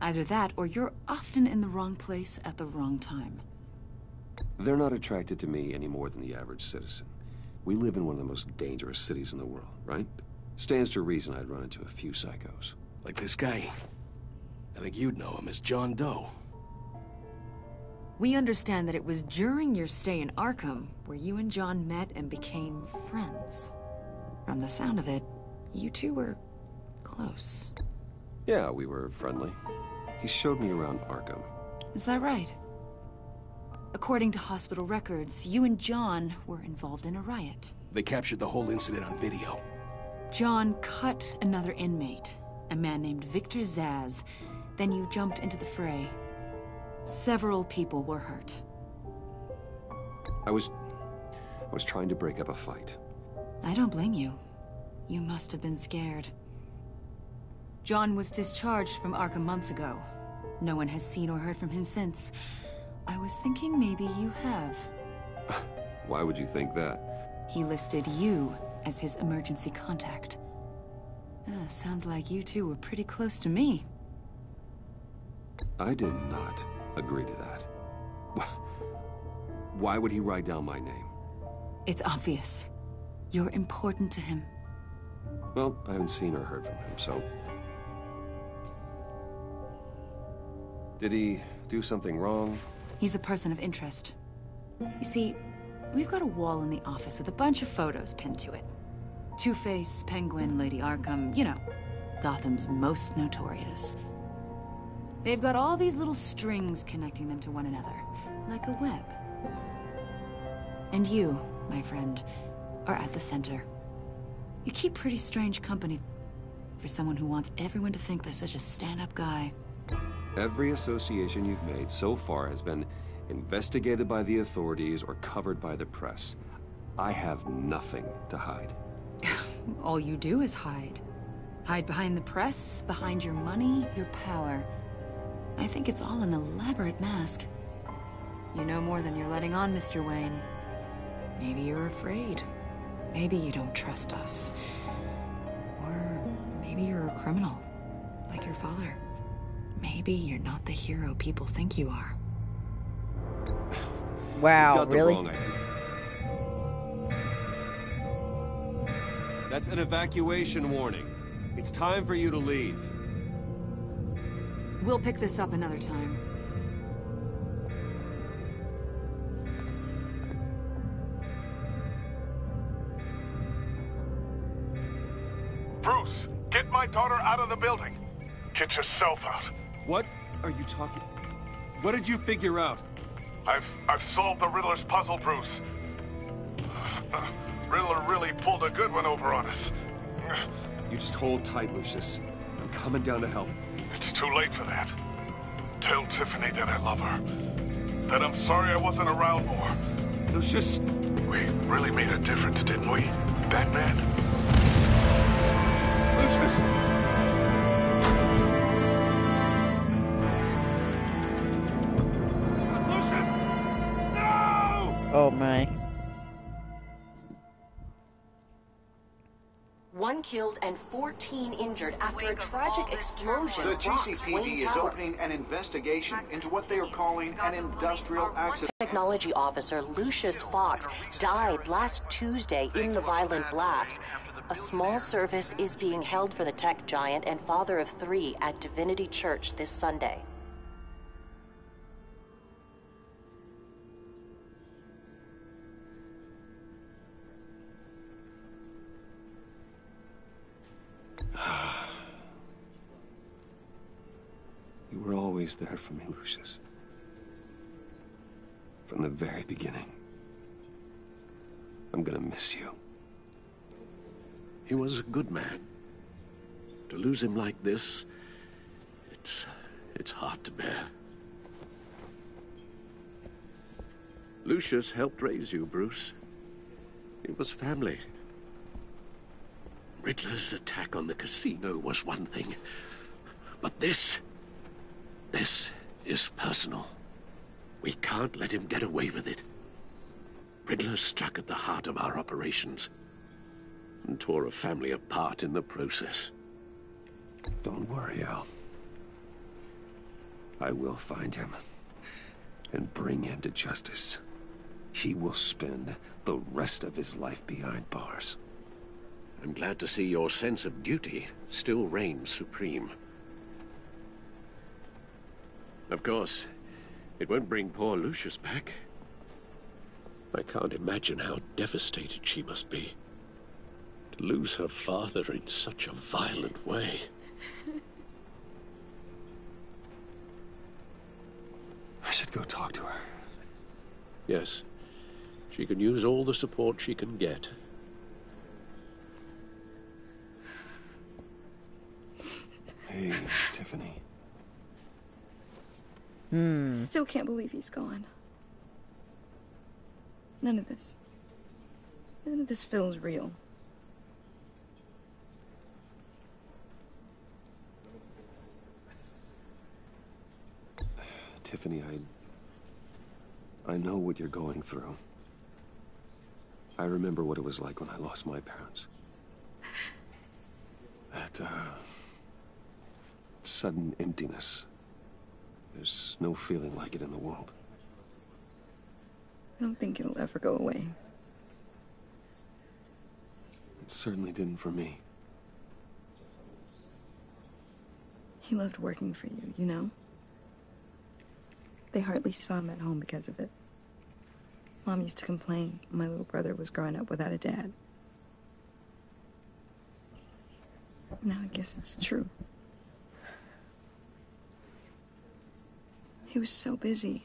Either that, or you're often in the wrong place at the wrong time. They're not attracted to me any more than the average citizen. We live in one of the most dangerous cities in the world, right? Stands to reason I'd run into a few psychos. Like this guy. I think you'd know him as John Doe. We understand that it was during your stay in Arkham where you and John met and became friends. From the sound of it, you two were close. Yeah, we were friendly. He showed me around Arkham. Is that right? According to hospital records, you and John were involved in a riot. They captured the whole incident on video. John cut another inmate, a man named Victor Zsasz. Then you jumped into the fray. Several people were hurt. I was trying to break up a fight. I don't blame you. You must have been scared. John was discharged from Arkham months ago. No one has seen or heard from him since. I was thinking maybe you have. Why would you think that? He listed you as his emergency contact. Sounds like you two were pretty close to me. I did not agree to that. Why would he write down my name? It's obvious. You're important to him. Well, I haven't seen or heard from him, so... Did he do something wrong? He's a person of interest. You see, we've got a wall in the office with a bunch of photos pinned to it. Two-Face, Penguin, Lady Arkham, you know, Gotham's most notorious. They've got all these little strings connecting them to one another, like a web. And you, my friend, are at the center. You keep pretty strange company for someone who wants everyone to think they're such a stand-up guy. Every association you've made so far has been investigated by the authorities or covered by the press. I have nothing to hide. All you do is hide. Hide behind the press, behind your money, your power. I think it's all an elaborate mask. You know more than you're letting on, Mr. Wayne. Maybe you're afraid. Maybe you don't trust us. Or maybe you're a criminal, like your father. Maybe you're not the hero people think you are. Wow, really? That's an evacuation warning. It's time for you to leave. We'll pick this up another time. Bruce, get my daughter out of the building. Get yourself out. What are you talking? What did you figure out? I've solved the Riddler's puzzle, Bruce. Riddler really pulled a good one over on us. You just hold tight, Lucius. I'm coming down to help. It's too late for that. Tell Tiffany that I love her. That I'm sorry I wasn't around more. Lucius! We really made a difference, didn't we, Batman? Lucius! Lucius! No! Oh my. One killed and 14 injured after a tragic explosion. The rocks GCPD Wayne is Tower. opening an investigation into what they are calling an industrial accident. Technology officer Lucius Fox died last Tuesday in the violent blast. A small service is being held for the tech giant and father of 3 at Divinity Church this Sunday. You were always there for me, Lucius. From the very beginning. I'm gonna miss you. He was a good man. To lose him like this, it's hard to bear. Lucius helped raise you, Bruce. It was family. Riddler's attack on the casino was one thing, but this is personal. We can't let him get away with it. Riddler struck at the heart of our operations and tore a family apart in the process. Don't worry, Al. I will find him and bring him to justice. He will spend the rest of his life behind bars. I'm glad to see your sense of duty still reigns supreme. Of course, it won't bring poor Lucius back. I can't imagine how devastated she must be. To lose her father in such a violent way. should go talk to her. Yes. She can use all the support she can get. Hey, Tiffany. Still can't believe he's gone. None of this feels real. Tiffany, I know what you're going through. I remember what it was like when I lost my parents. That, sudden emptiness. There's no feeling like it in the world. I don't think it'll ever go away. It certainly didn't for me. He loved working for you, you know? They hardly saw him at home because of it. Mom used to complain my little brother was growing up without a dad. Now I guess it's true. He was so busy.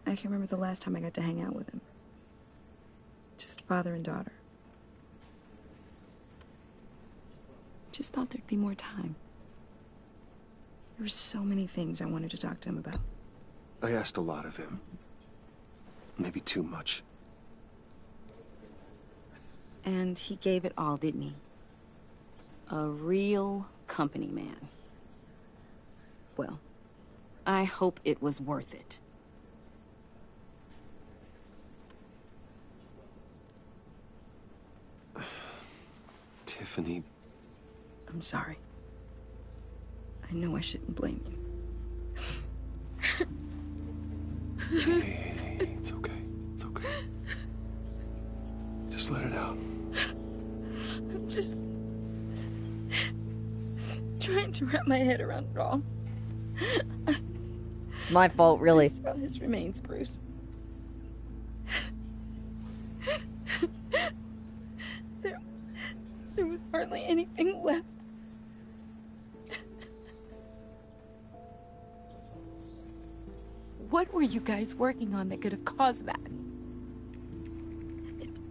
I can't remember the last time I got to hang out with him. Just father and daughter. Just thought there'd be more time. There were so many things I wanted to talk to him about. I asked a lot of him. Maybe too much. And he gave it all, didn't he? A real company man. Well, I hope it was worth it. Tiffany. I'm sorry. I know I shouldn't blame you. Hey, it's okay. It's okay. Just let it out. I'm just trying to wrap my head around it all. It's my fault, really. I saw his remains, Bruce. There was hardly anything left. What were you guys working on that could have caused that?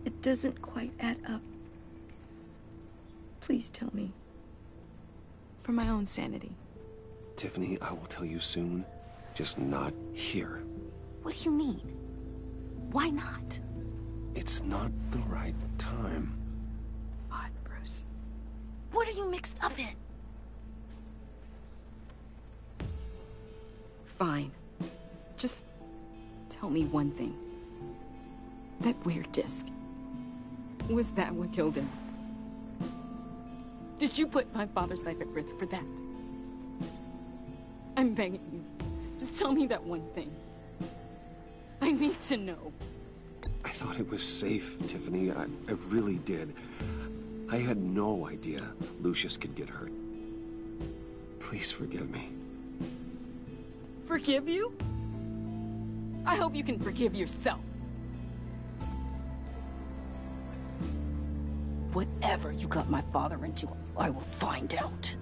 It doesn't quite add up. Please tell me. For my own sanity. Tiffany, I will tell you soon. Just not here. What do you mean? Why not? It's not the right time. What, Bruce? What are you mixed up in? Fine. Just tell me one thing. That weird disc. Was that what killed him? Did you put my father's life at risk for that? I'm begging you. Just tell me that one thing. I need to know. I thought it was safe, Tiffany. I really did. I had no idea Lucius could get hurt. Please forgive me. Forgive you? I hope you can forgive yourself. Whatever you got my father into, I will find out.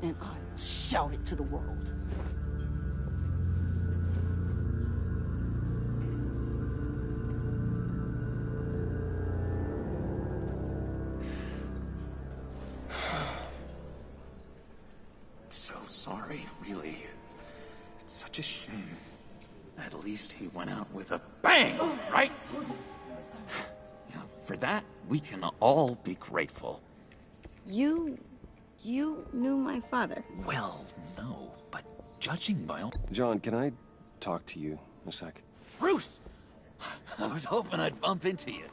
And I will shout it to the world. So sorry, really. It's such a shame. At least he went out with a bang, right? Yeah, for that, we can all be grateful. You knew my father? Well, no, but judging by all... John, can I talk to you a sec? Bruce! I was hoping I'd bump into you.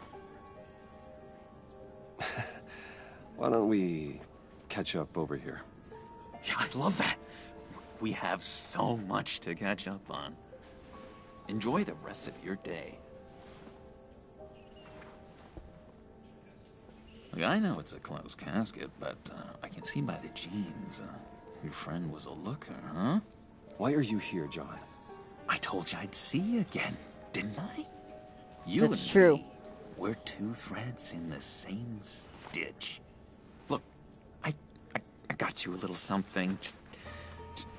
Why don't we catch up over here? Yeah, I'd love that. We have so much to catch up on. Enjoy the rest of your day. Look, I know it's a closed casket, but I can see by the jeans, your friend was a looker, huh? Why are you here, John? I told you I'd see you again, didn't I? You That's and true. me, we're two threads in the same stitch. Look, I got you a little something, just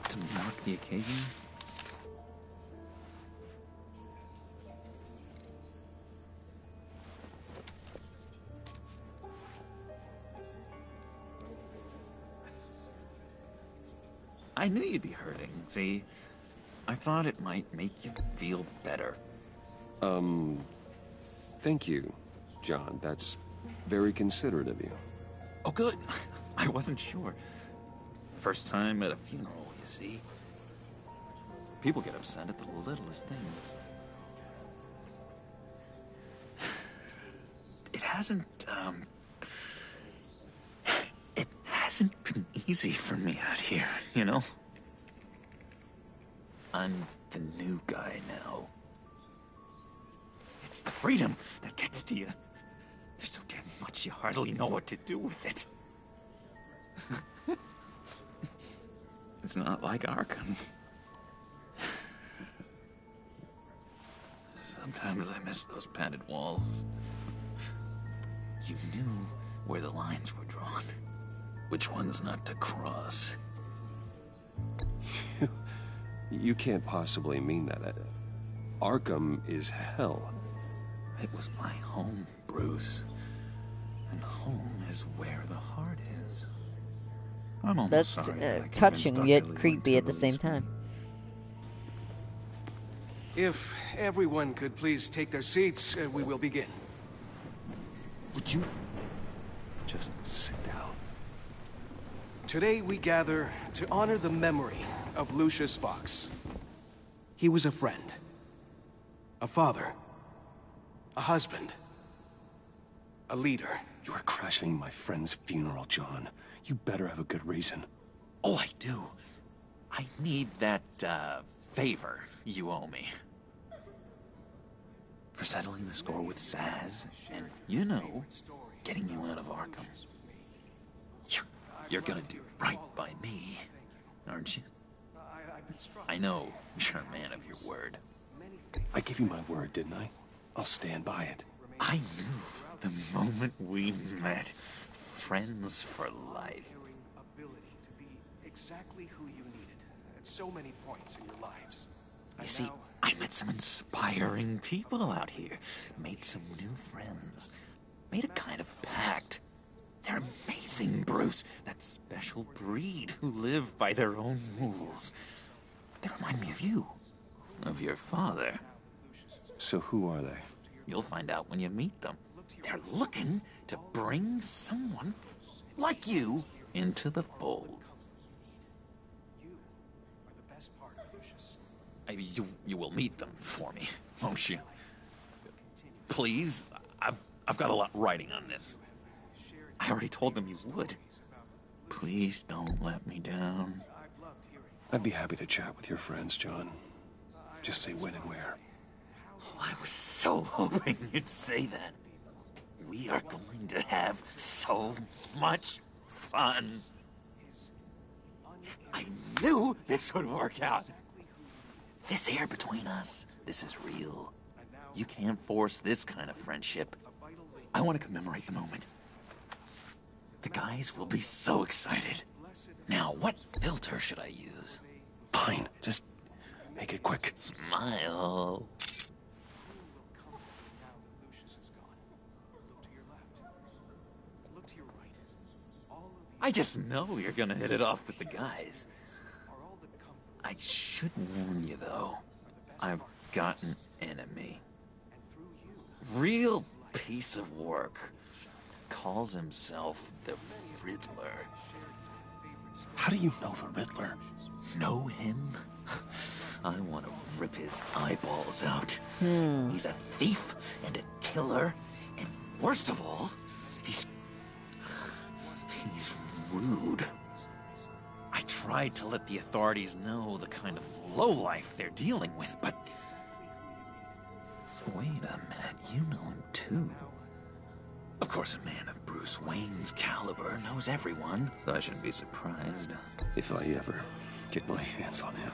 to mark the occasion. I knew you'd be hurting, see? I thought it might make you feel better. Thank you, John. That's very considerate of you. Oh, good. I wasn't sure. First time at a funeral, you see? People get upset at the littlest things. It hasn't been easy for me out here, you know? I'm the new guy now. It's the freedom that gets to you. There's so damn much you hardly know what to do with it. It's not like Arkham. Sometimes I miss those padded walls. You knew where the lines were drawn. Which ones not to cross. You can't possibly mean that. Arkham is hell. It was my home, Bruce. And home is where the heart is. I'm almost That's sorry that I touching convinced yet Dr. Leland creepy to at the same release me. time. If everyone could please take their seats, we will begin. Would you just sit down? Today we gather to honor the memory of Lucius Fox. He was a friend, a father, a husband, a leader. You are crashing my friend's funeral, John. You better have a good reason. Oh, I do. I need that, favor you owe me. For settling the score with Zaz, and, you know, getting you out of Arkham. You're gonna do right by me, aren't you? I know you're a man of your word. I gave you my word, didn't I? I'll stand by it. I knew the moment we met. Friends for life. Ability to be exactly who you needed at so many points in your lives. You see, I met some inspiring people out here. Made some new friends. Made a kind of pact. They're amazing, Bruce. That special breed who live by their own rules. They remind me of you. Of your father. So who are they? You'll find out when you meet them. They're looking to bring someone like you into the fold. You will meet them for me, won't you? Please, I've got a lot riding on this. I already told them you would. Please don't let me down. I'd be happy to chat with your friends, John. Just say when and where. Oh, I was so hoping you'd say that. We are going to have so much fun. I knew this would work out. This air between us, this is real. You can't force this kind of friendship. I want to commemorate the moment. The guys will be so excited. Now, what filter should I use? Fine, just make it quick. Smile. I just know you're gonna hit it off with the guys. I should warn you, though. I've got an enemy. Real piece of work. Calls himself the Riddler. How do you know the Riddler? Know him? I want to rip his eyeballs out. He's a thief and a killer, and worst of all, he's rude. I tried to let the authorities know the kind of lowlife they're dealing with, but... Wait a minute, you know him too. Of course, a man of Bruce Wayne's caliber knows everyone, so I shouldn't be surprised. If I ever get my hands on him,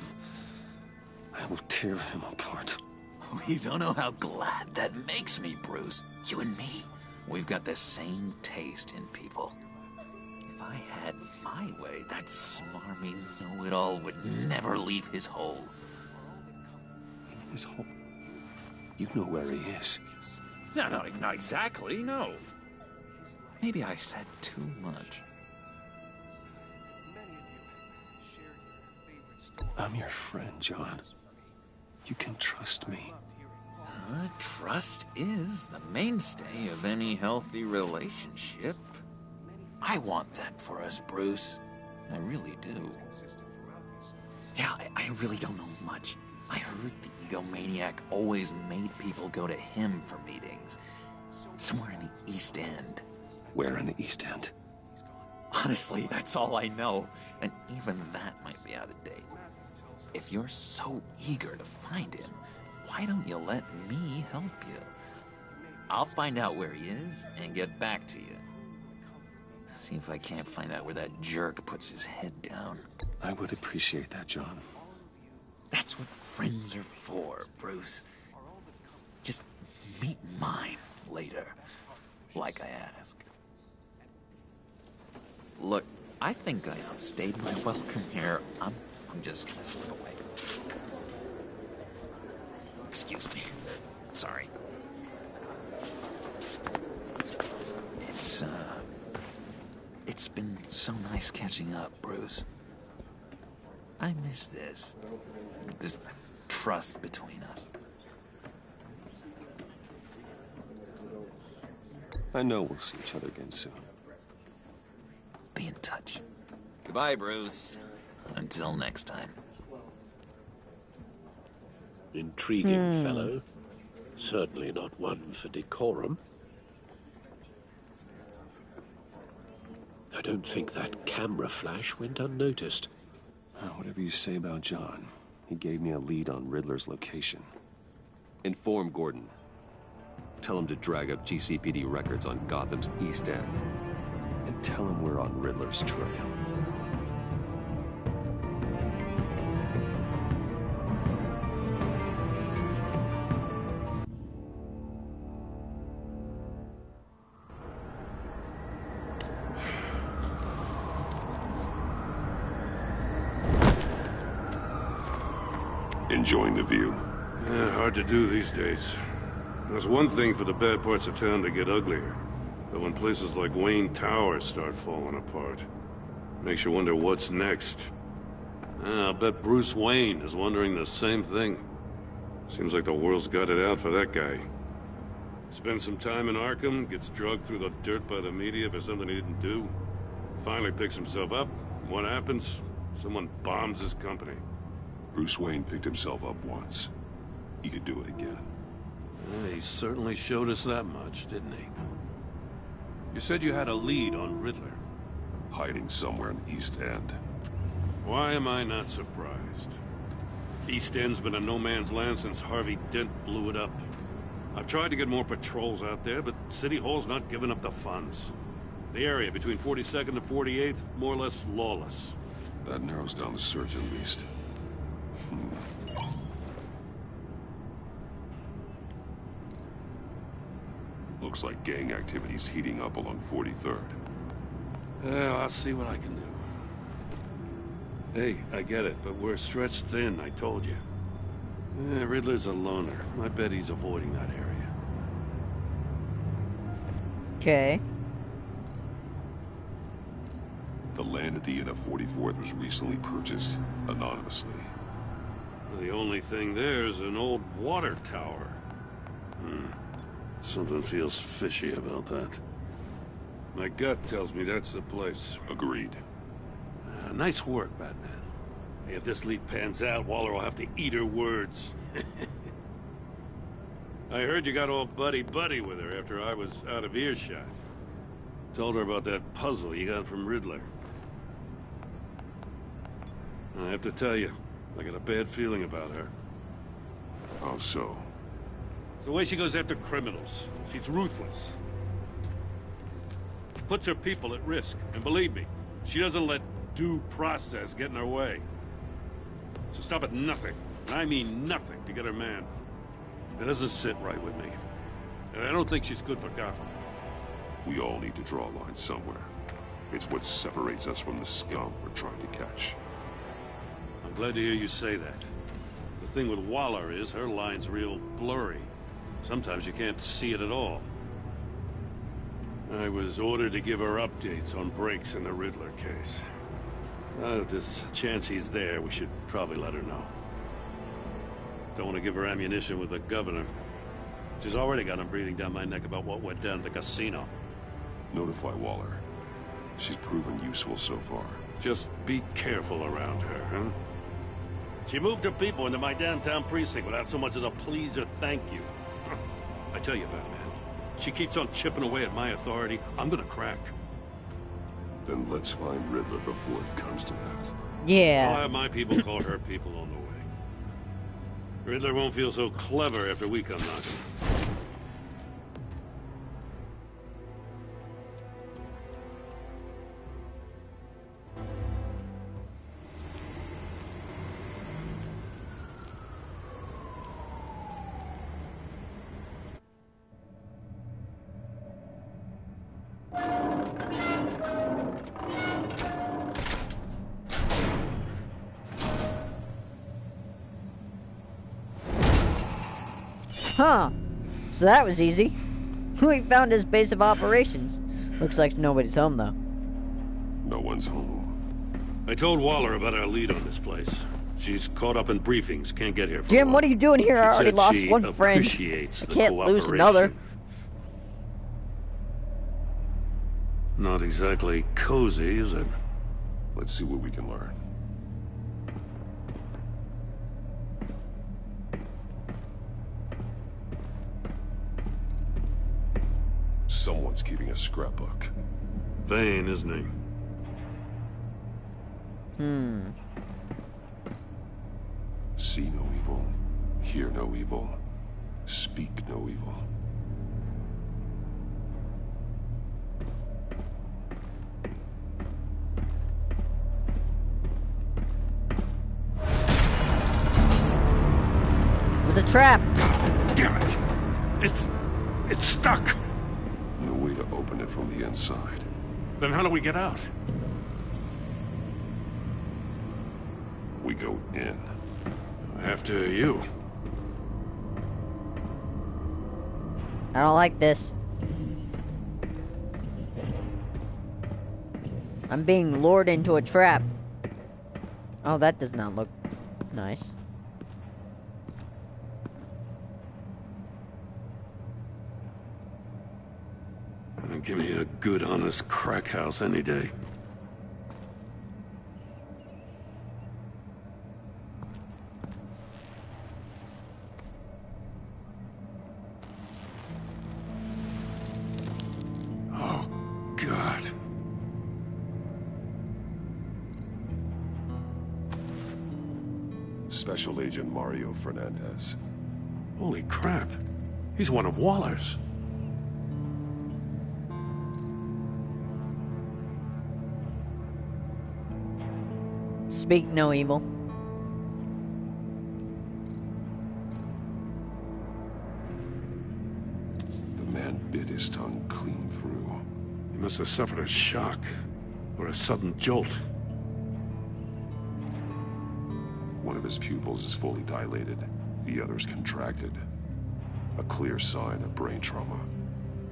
I will tear him apart. Oh, you don't know how glad that makes me, Bruce. You and me, we've got the same taste in people. If I had my way, that smarmy know-it-all would never leave his hole. His hole? You know where he is. No, not exactly, no. Maybe I said too much. I'm your friend, John. You can trust me. Trust is the mainstay of any healthy relationship. I want that for us, Bruce. I really do. Yeah, I really don't know much. I heard the egomaniac always made people go to him for meetings. Somewhere in the East End. Where in the East End? Honestly, that's all I know. And even that might be out of date. If you're so eager to find him, why don't you let me help you? I'll find out where he is and get back to you. See if I can't find out where that jerk puts his head down. I would appreciate that, John. That's what friends are for, Bruce. Just meet mine later, like I asked. Look, I think I outstayed my welcome here. I'm just gonna slip away. Excuse me. Sorry. It's been so nice catching up, Bruce. I miss this trust between us. I know we'll see each other again soon. Be in touch. Goodbye, Bruce. Until next time. Intriguing fellow. Certainly not one for decorum. I don't think that camera flash went unnoticed. Whatever you say about John, he gave me a lead on Riddler's location. Inform Gordon. Tell him to drag up GCPD records on Gotham's East End. And tell him we're on Riddler's trail. Enjoying the view? Yeah, hard to do these days. There's one thing for the bad parts of town to get uglier. But when places like Wayne Tower start falling apart, makes you wonder what's next. I'll bet Bruce Wayne is wondering the same thing. Seems like the world's got it out for that guy. Spends some time in Arkham, gets drugged through the dirt by the media for something he didn't do. Finally picks himself up. What happens? Someone bombs his company. Bruce Wayne picked himself up once. He could do it again. He certainly showed us that much, didn't he? You said you had a lead on Riddler. Hiding somewhere in the East End. Why am I not surprised? East End's been a no-man's land since Harvey Dent blew it up. I've tried to get more patrols out there, but City Hall's not giving up the funds. The area between 42nd and 48th, more or less lawless. That narrows down the search at least. Looks like gang activity's heating up along 43rd. Well, I'll see what I can do. Hey, I get it, but we're stretched thin, I told you. Riddler's a loner. I bet he's avoiding that area. Okay. The land at the end of 44th was recently purchased anonymously. The only thing there is an old water tower. Something feels fishy about that. My gut tells me that's the place. Agreed. Nice work, Batman. If this lead pans out, Waller will have to eat her words. I heard you got all buddy-buddy with her after I was out of earshot. Told her about that puzzle you got from Riddler. I have to tell you, I got a bad feeling about her. How so? It's the way she goes after criminals. She's ruthless. Puts her people at risk. And believe me, she doesn't let due process get in her way. She'll stop at nothing, and I mean nothing, to get her man. It doesn't sit right with me. And I don't think she's good for Gotham. We all need to draw a line somewhere. It's what separates us from the scum we're trying to catch. I'm glad to hear you say that. The thing with Waller is her line's real blurry. Sometimes you can't see it at all. I was ordered to give her updates on breaks in the Riddler case. If there's a chance he's there, we should probably let her know. Don't want to give her ammunition with the governor. She's already got him breathing down my neck about what went down at the casino. Notify Waller. She's proven useful so far. Just be careful around her, huh? She moved her people into my downtown precinct without so much as a please or thank you. I tell you, Batman, she keeps on chipping away at my authority. I'm gonna crack. Then let's find Riddler before it comes to that. Yeah. I'll have my people call her people on the way. Riddler won't feel so clever after we come knocking. Huh. So that was easy. We found his base of operations. Looks like nobody's home, though. No one's home. I told Waller about our lead on this place. She's caught up in briefings, can't get here for Jim, what are you doing here? I already lost one friend. Appreciates I the can't lose another. Not exactly cozy, is it? Let's see what we can learn. Someone's keeping a scrapbook. Vane, isn't he? See no evil, hear no evil, speak no evil. With a trap. Damn it! It's stuck! No way to open it from the inside. Then how do we get out? We go in. After you. I don't like this. I'm being lured into a trap. Oh, that does not look nice. Give me a good, honest crack house any day. Oh, God. Special Agent Mario Fernandez. Holy crap. He's one of Waller's. Speak no evil. The man bit his tongue clean through. He must have suffered a shock, or a sudden jolt. One of his pupils is fully dilated, the other's contracted. A clear sign of brain trauma.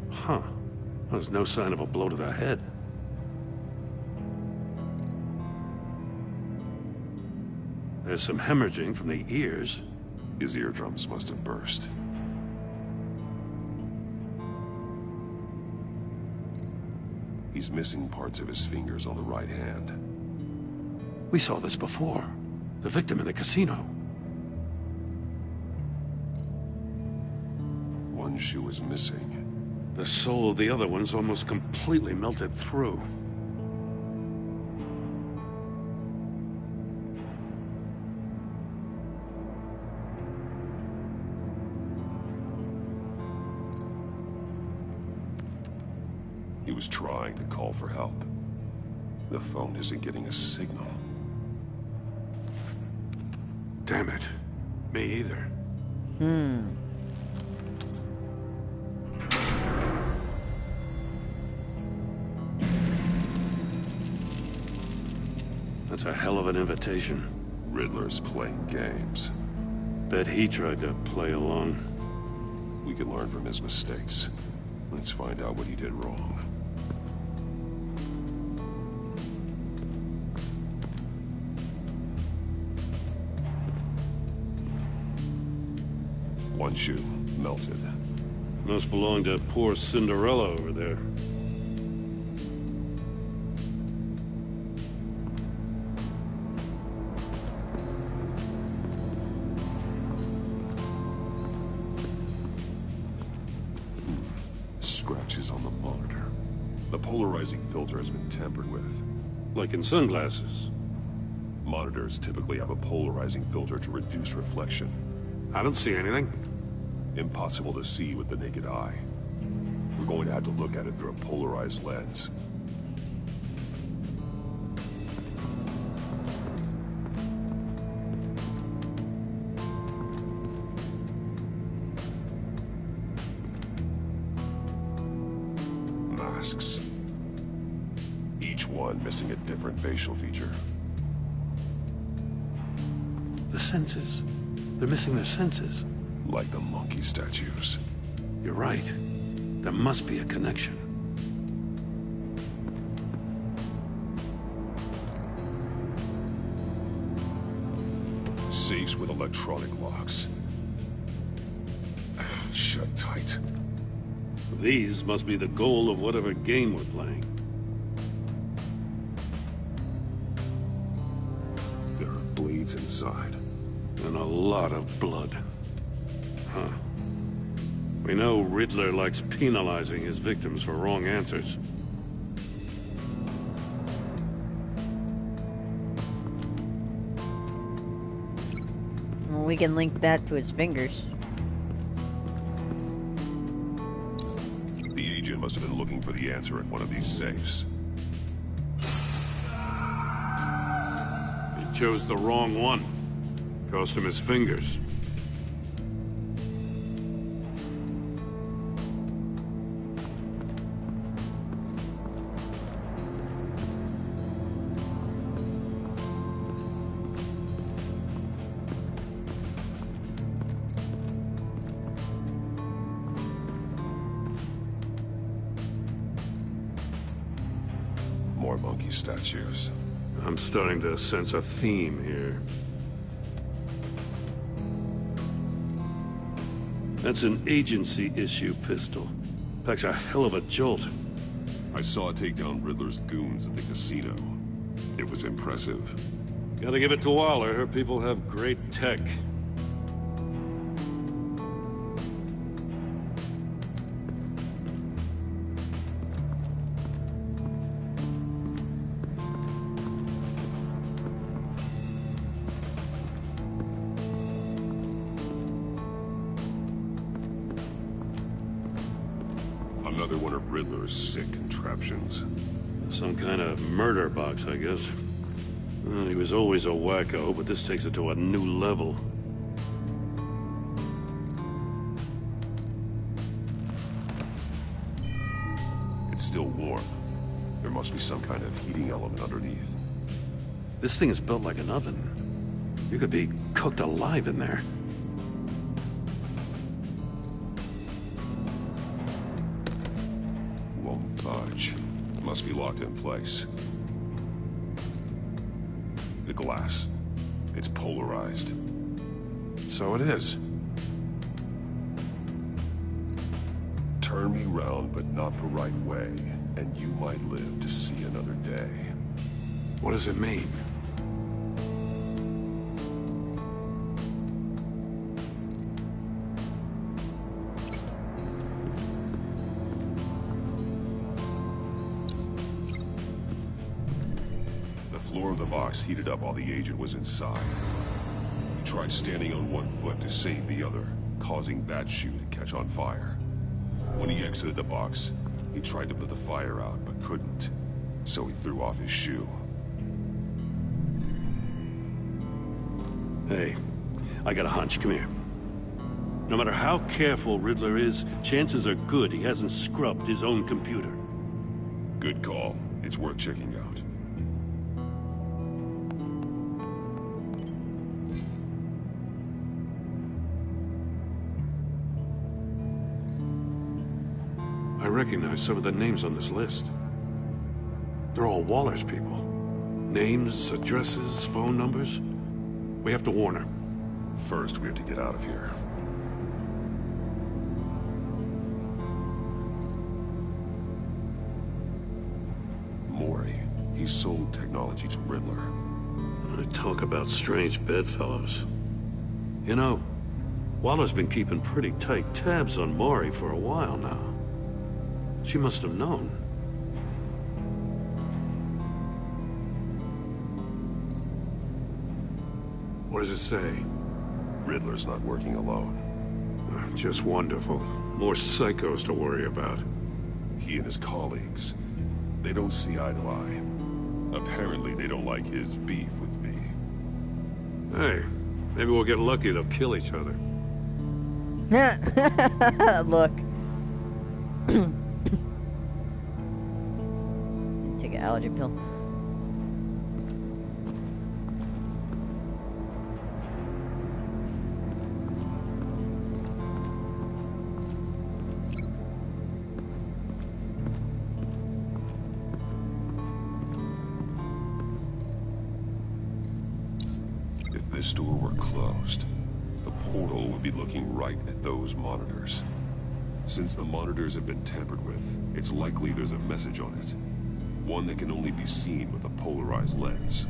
Huh. There's no sign of a blow to the head. There's some hemorrhaging from the ears. His eardrums must have burst. He's missing parts of his fingers on the right hand. We saw this before. The victim in the casino. One shoe is missing. The sole of the other one's almost completely melted through. He was trying to call for help. The phone isn't getting a signal. Damn it. Me either. That's a hell of an invitation. Riddler's playing games. Bet he tried to play along. We can learn from his mistakes. Let's find out what he did wrong. One shoe, melted. Must belong to poor Cinderella over there. Scratches on the monitor. The polarizing filter has been tampered with. Like in sunglasses. Monitors typically have a polarizing filter to reduce reflection. I don't see anything. Impossible to see with the naked eye. We're going to have to look at it through a polarized lens. Masks. Each one missing a different facial feature. The senses. They're missing their senses. Like the monkey statues. You're right. There must be a connection. Safes with electronic locks. Shut tight. These must be the goal of whatever game we're playing. There are blades inside. And a lot of blood. Huh. We know Riddler likes penalizing his victims for wrong answers. Well, we can link that to his fingers. The agent must have been looking for the answer at one of these safes. He chose the wrong one. Cost him his fingers. More monkey statues. I'm starting to sense a theme here. That's an agency-issue pistol. Packs a hell of a jolt. I saw it take down Riddler's goons at the casino. It was impressive. Gotta give it to Waller. Her people have great tech. Another one of Riddler's sick contraptions. Some kind of murder box, I guess. Well, he was always a wacko, but this takes it to a new level. It's still warm. There must be some kind of heating element underneath. This thing is built like an oven. You could be cooked alive in there. Won't budge. Must be locked in place. The glass. It's polarized. So it is. Turn me round, but not the right way, and you might live to see another day. What does it mean? The floor of the box heated up while the agent was inside. He tried standing on one foot to save the other, causing that shoe to catch on fire. When he exited the box, he tried to put the fire out, but couldn't. So he threw off his shoe. Hey, I got a hunch. Come here. No matter how careful Riddler is, chances are good he hasn't scrubbed his own computer. Good call. It's worth checking out. I recognize some of the names on this list. They're all Waller's people. Names, addresses, phone numbers. We have to warn her. First, we have to get out of here. he sold technology to Riddler. Talk about strange bedfellows. You know, Waller's been keeping pretty tight tabs on Maury for a while now. She must have known. What does it say? Riddler's not working alone. Just wonderful. More psychos to worry about. He and his colleagues, they don't see eye to eye. Apparently they don't like his beef with me. Hey, maybe we'll get lucky. They'll kill each other. Look. Take an allergy pill. If this door were closed, the portal would be looking right at those monitors. Since the monitors have been tampered with, it's likely there's a message on it. One that can only be seen with a polarized lens.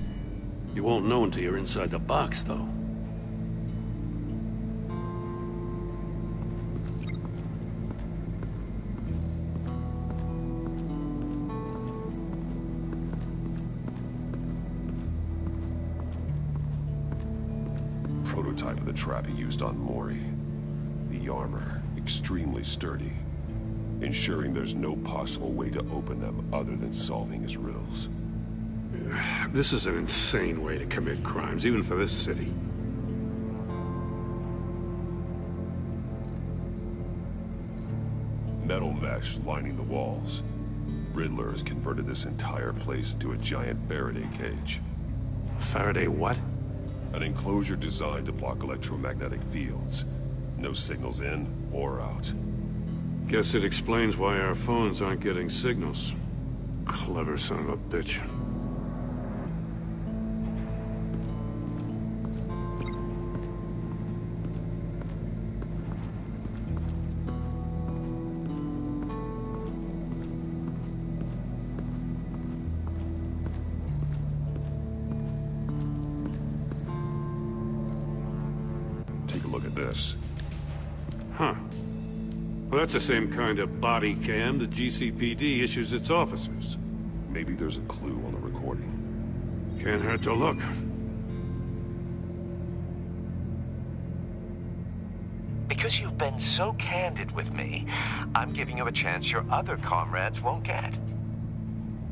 You won't know until you're inside the box, though. Prototype of the trap he used on Maury. The armor, extremely sturdy, ensuring there's no possible way to open them other than solving his riddles. This is an insane way to commit crimes, even for this city. Metal mesh lining the walls. Riddler has converted this entire place into a giant Faraday cage. Faraday what? An enclosure designed to block electromagnetic fields. No signals in or out. Guess it explains why our phones aren't getting signals. Clever son of a bitch. Take a look at this. Huh. Well, that's the same kind of body cam the GCPD issues its officers. Maybe there's a clue on the recording. Can't hurt to look. Because you've been so candid with me, I'm giving you a chance your other comrades won't get.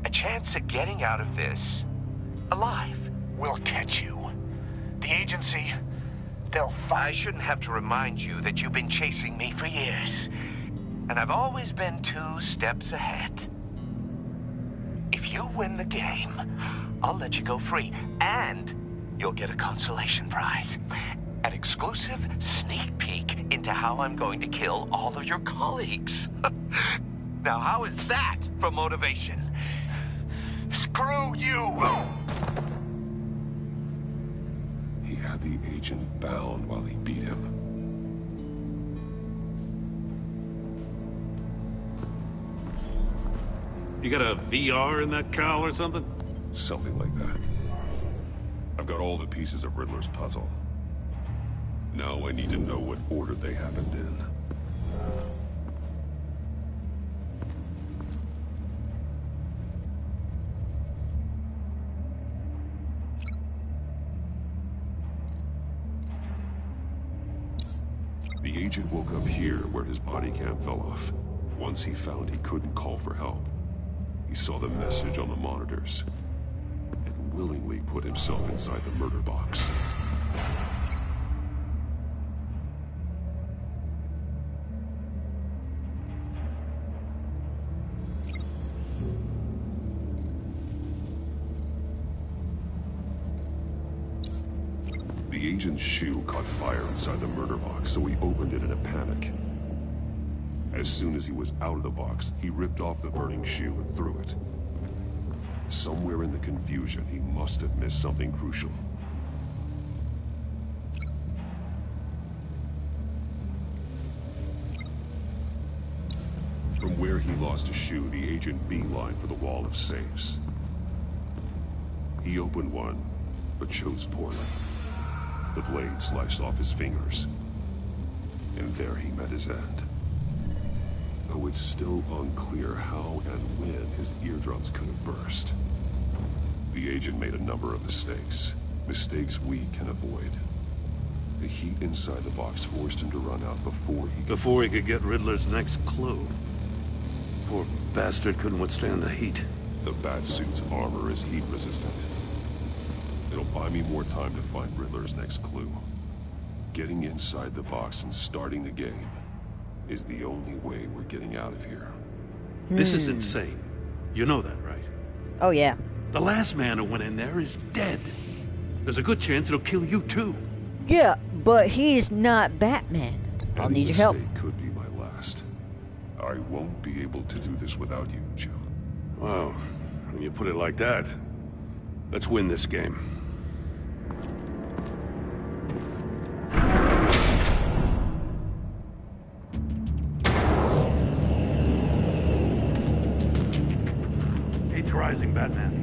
A chance at getting out of this alive. We'll catch you. The agency, they'll find... I shouldn't have to remind you that you've been chasing me for years. And I've always been 2 steps ahead. If you win the game, I'll let you go free. And you'll get a consolation prize. An exclusive sneak peek into how I'm going to kill all of your colleagues. Now, how is that for motivation? Screw you! He had the agent bound while he beat him. You got a VR in that cowl or something? Something like that. I've got all the pieces of Riddler's puzzle. Now I need to know what order they happened in. The agent woke up here where his body cam fell off. Once he found he couldn't call for help, he saw the message on the monitors and willingly put himself inside the murder box. The agent's shoe caught fire inside the murder box, so he opened it in a panic. As soon as he was out of the box, he ripped off the burning shoe and threw it. Somewhere in the confusion, he must have missed something crucial. From where he lost a shoe, the agent beelined for the wall of safes. He opened one, but chose poorly. The blade sliced off his fingers. And there he met his end. Though it's still unclear how and when his eardrums could have burst. The agent made a number of mistakes. Mistakes we can avoid. The heat inside the box forced him to run out before he could get Riddler's next clue. Poor bastard couldn't withstand the heat. The Batsuit's armor is heat resistant. It'll buy me more time to find Riddler's next clue. Getting inside the box and starting the game is the only way we're getting out of here. This is insane. You know that, right? Oh, yeah. The last man who went in there is dead. There's a good chance it'll kill you, too. Yeah, but he's not Batman. I'll need your help. Any mistake could be my last. I won't be able to do this without you, Jim. Wow. When you put it like that, let's win this game. Heat's rising, Batman.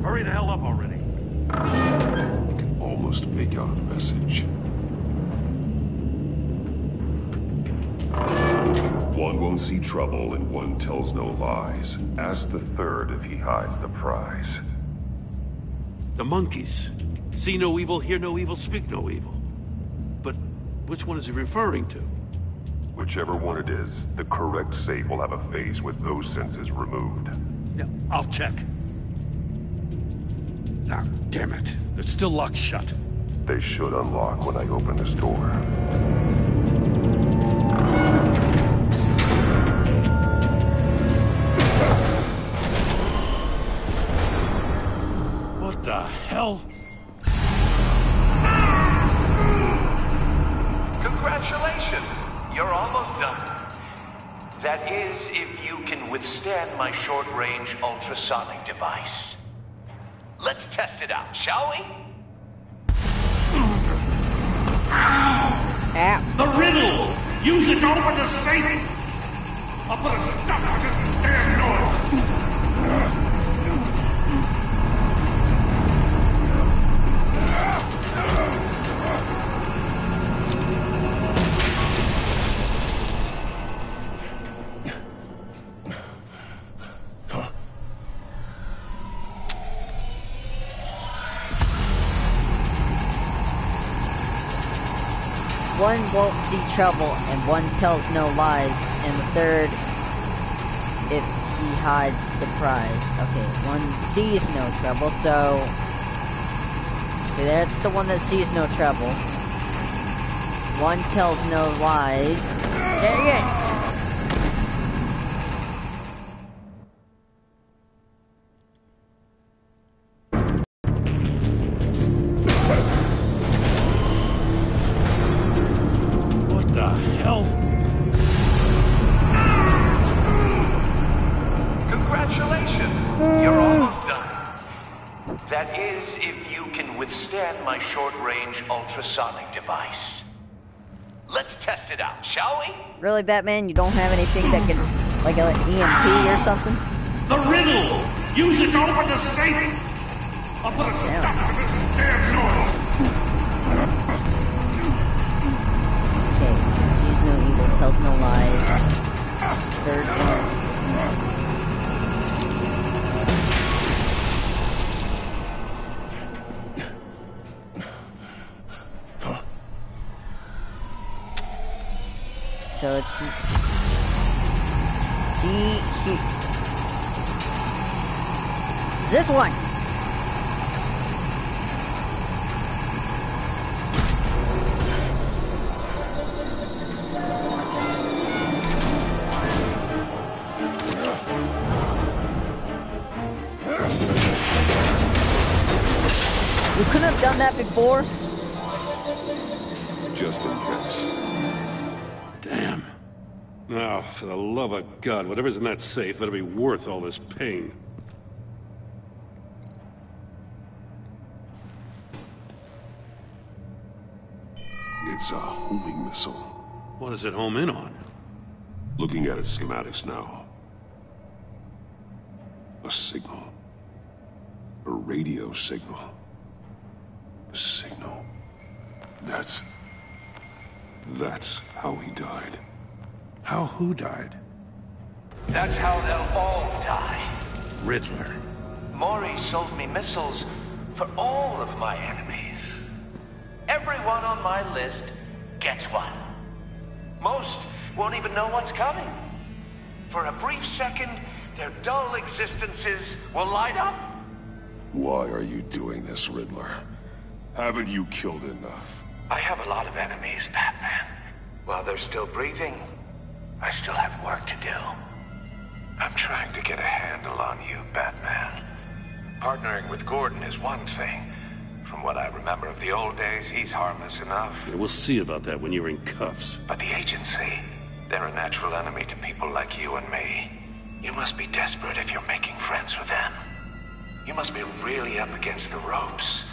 Hurry the hell up already. You can almost make out a message. One won't see trouble and one tells no lies. Ask the third if he hides the prize. The monkeys. See no evil, hear no evil, speak no evil. But which one is he referring to? Whichever one it is, the correct safe will have a face with those senses removed. Yeah, I'll check. Ah, damn it. They're still locked shut. They should unlock when I open this door. What the hell? Congratulations! You're almost done. That is, if you can withstand my short-range ultrasonic device. Let's test it out, shall we? The riddle! Use it to open the safe! I'll put a stop to this damn noise! One won't see trouble, and one tells no lies, and the third, if he hides the prize. Okay, one sees no trouble, so... Okay, that's the one that sees no trouble. One tells no lies. Yeah. My short-range ultrasonic device. Let's test it out, shall we? Really, Batman? You don't have anything that can, like an EMP or something? The riddle! Use it to open the safe! I'll put a stop to this damn noise! Okay, sees no evil, tells no lies. Third one is so it's this one. You couldn't have done that before? Just in case. Damn. Now, for the love of God, whatever's in that safe better be worth all this pain. It's a homing missile. What does it home in on? Looking at its schematics now. A signal. A radio signal. A signal. That's how he died. How who died? That's how they'll all die. Riddler. Maury sold me missiles for all of my enemies. Everyone on my list gets one. Most won't even know what's coming. For a brief second, their dull existences will light up. Why are you doing this, Riddler? Haven't you killed enough? I have a lot of enemies, Batman. While they're still breathing, I still have work to do. I'm trying to get a handle on you, Batman. Partnering with Gordon is one thing. From what I remember of the old days, he's harmless enough. Yeah, we'll see about that when you're in cuffs. But the agency, they're a natural enemy to people like you and me. You must be desperate if you're making friends with them. You must be really up against the ropes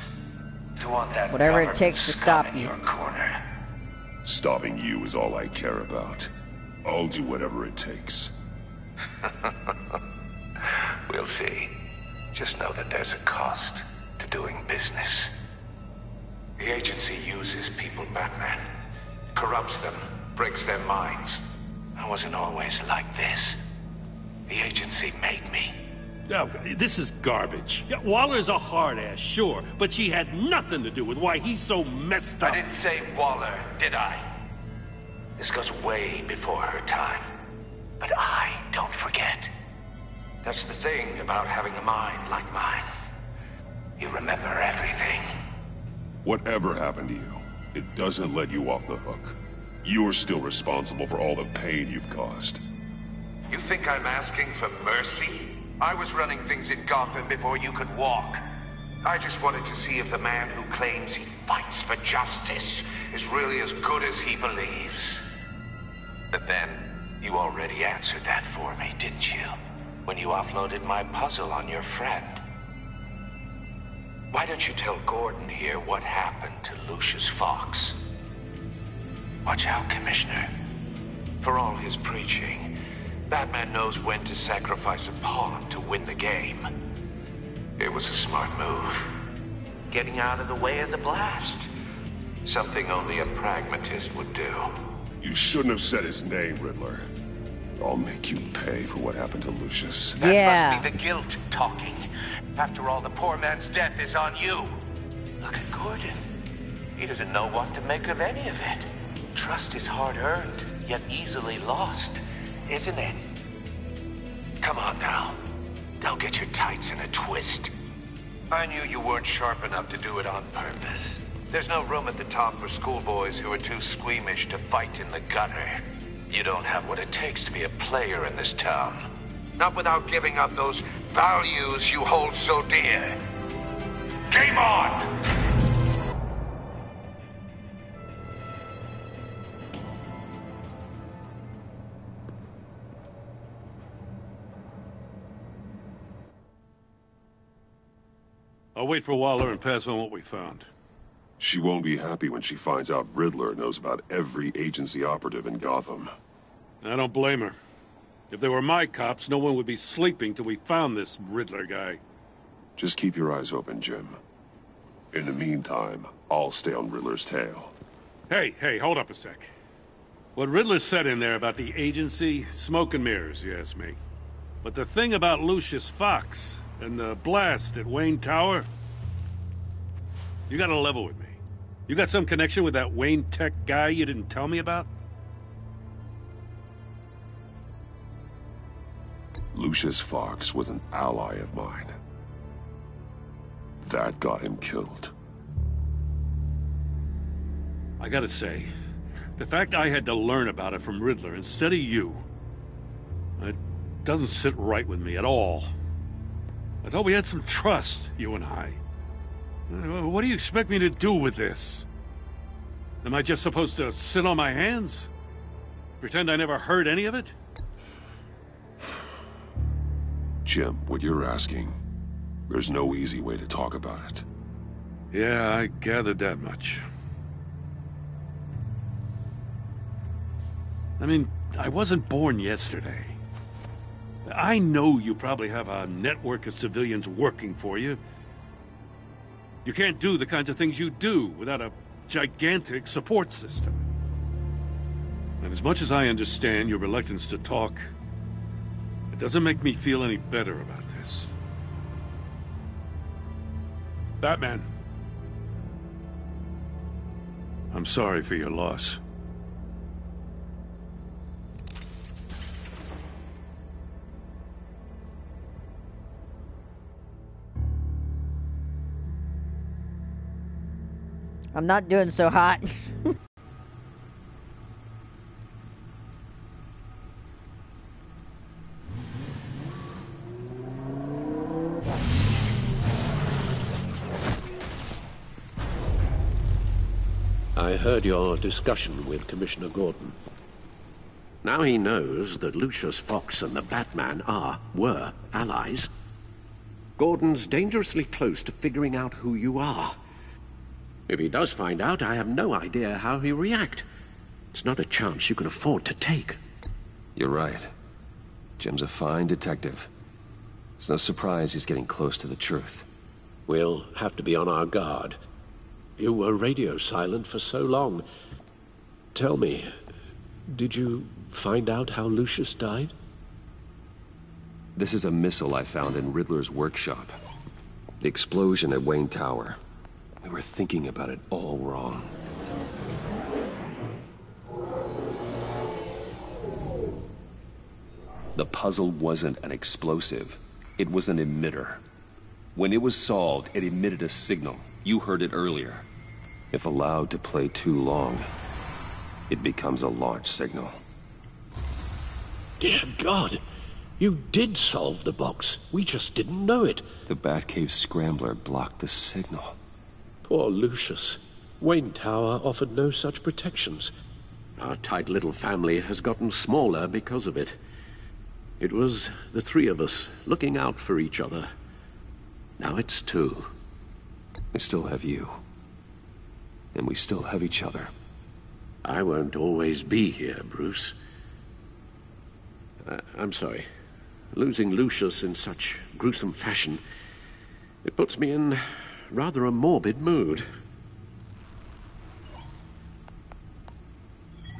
to want that whatever it takes to stop in your corner. Stopping you is all I care about. I'll do whatever it takes. We'll see. Just know that there's a cost to doing business. The agency uses people, Batman. Corrupts them, breaks their minds. I wasn't always like this. The agency made me. Oh, this is garbage. Yeah, Waller's a hard ass, sure, but she had nothing to do with why he's so messed up. I didn't say Waller, did I? This goes way before her time. But I don't forget. That's the thing about having a mind like mine. You remember everything. Whatever happened to you, it doesn't let you off the hook. You're still responsible for all the pain you've caused. You think I'm asking for mercy? I was running things in Gotham before you could walk. I just wanted to see if the man who claims he fights for justice is really as good as he believes. But then, you already answered that for me, didn't you? When you offloaded my puzzle on your friend. Why don't you tell Gordon here what happened to Lucius Fox? Watch out, Commissioner. For all his preaching, Batman knows when to sacrifice a pawn to win the game. It was a smart move. Getting out of the way of the blast. Something only a pragmatist would do. You shouldn't have said his name, Riddler. I'll make you pay for what happened to Lucius. That must be the guilt talking. After all, the poor man's death is on you. Look at Gordon. He doesn't know what to make of any of it. Trust is hard-earned, yet easily lost, isn't it? Come on now. Don't get your tights in a twist. I knew you weren't sharp enough to do it on purpose. There's no room at the top for schoolboys who are too squeamish to fight in the gutter. You don't have what it takes to be a player in this town. Not without giving up those values you hold so dear. Game on! I'll wait for Waller and pass on what we found. She won't be happy when she finds out Riddler knows about every agency operative in Gotham. I don't blame her. If they were my cops, no one would be sleeping till we found this Riddler guy. Just keep your eyes open, Jim. In the meantime, I'll stay on Riddler's tail. Hey, hold up a sec. What Riddler said in there about the agency, smoke and mirrors, you ask me. But the thing about Lucius Fox and the blast at Wayne Tower, you gotta level with me. You got some connection with that Wayne Tech guy you didn't tell me about? Lucius Fox was an ally of mine. That got him killed. I gotta say, the fact I had to learn about it from Riddler instead of you, it doesn't sit right with me at all. I thought we had some trust, you and I. What do you expect me to do with this? Am I just supposed to sit on my hands? Pretend I never heard any of it? Jim, what you're asking, there's no easy way to talk about it. Yeah, I gathered that much. I mean, I wasn't born yesterday. I know you probably have a network of civilians working for you. You can't do the kinds of things you do without a gigantic support system. And as much as I understand your reluctance to talk, it doesn't make me feel any better about this. Batman. I'm sorry for your loss. I'm not doing so hot. I heard your discussion with Commissioner Gordon. Now he knows that Lucius Fox and the Batman were allies. Gordon's dangerously close to figuring out who you are. If he does find out, I have no idea how he'll react. It's not a chance you can afford to take. You're right. Jim's a fine detective. It's no surprise he's getting close to the truth. We'll have to be on our guard. You were radio silent for so long. Tell me, did you find out how Lucius died? This is a missile I found in Riddler's workshop. The explosion at Wayne Tower. We were thinking about it all wrong. The puzzle wasn't an explosive. It was an emitter. When it was solved, it emitted a signal. You heard it earlier. If allowed to play too long, it becomes a launch signal. Dear God! You did solve the box. We just didn't know it. The Batcave scrambler blocked the signal. Poor Lucius. Wayne Tower offered no such protections. Our tight little family has gotten smaller because of it. It was the three of us looking out for each other. Now it's two. I still have you. And we still have each other. I won't always be here, Bruce. I'm sorry. Losing Lucius in such gruesome fashion, it puts me in rather a morbid mood.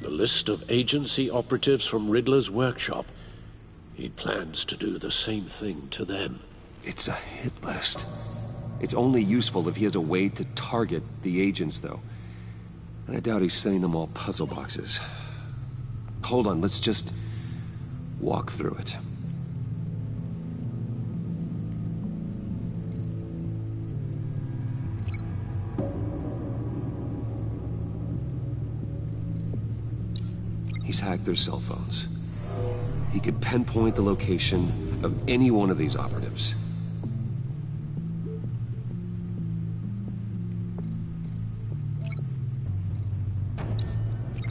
The list of agency operatives from Riddler's workshop. He plans to do the same thing to them. It's a hit list. It's only useful if he has a way to target the agents, though. And I doubt he's sending them all puzzle boxes. Hold on, let's just walk through it. He's hacked their cell phones. He could pinpoint the location of any one of these operatives.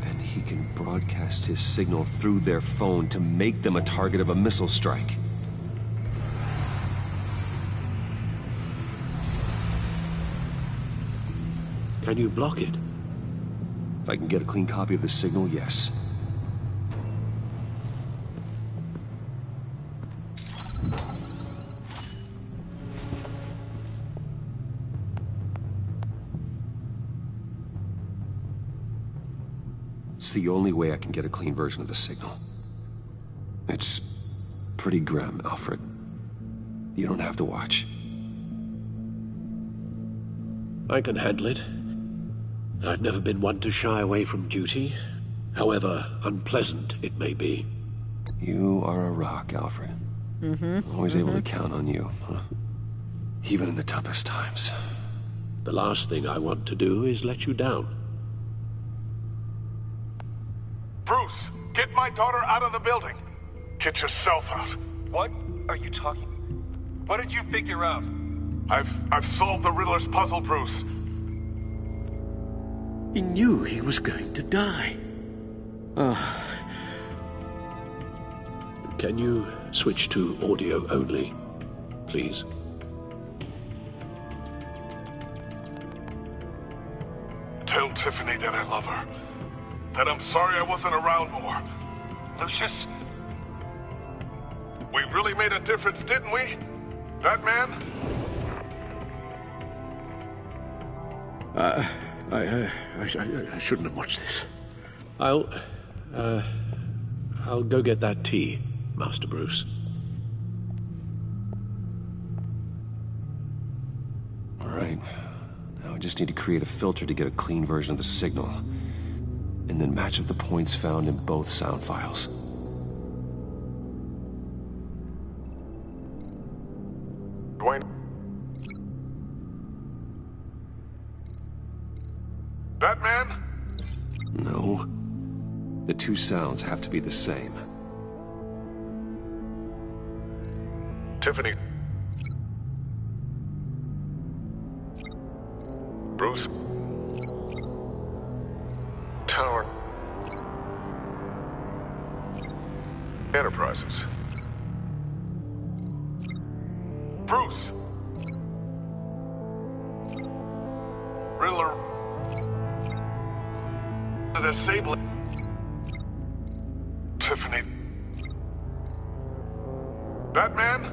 And he can broadcast his signal through their phone to make them a target of a missile strike. Can you block it? If I can get a clean copy of the signal, yes. It's the only way I can get a clean version of the signal. It's pretty grim, Alfred. You don't have to watch. I can handle it. I've never been one to shy away from duty, however unpleasant it may be. You are a rock, Alfred. Always able to count on you, huh? Even in the toughest times. The last thing I want to do is let you down. Bruce, get my daughter out of the building. Get yourself out. What are you talking? What did you figure out? I've solved the Riddler's puzzle, Bruce. He knew he was going to die. Can you switch to audio only, please? Tell Tiffany that I love her. That I'm sorry I wasn't around more. Lucius? We really made a difference, didn't we? Batman? I shouldn't have watched this. I'll go get that tea, Master Bruce. All right. Now I just need to create a filter to get a clean version of the signal, and then match up the points found in both sound files. Dwayne? Batman? No. The two sounds have to be the same. Tiffany? Bruce? Tower? Enterprises? Bruce? Riddler? The Sable? Tiffany? Batman?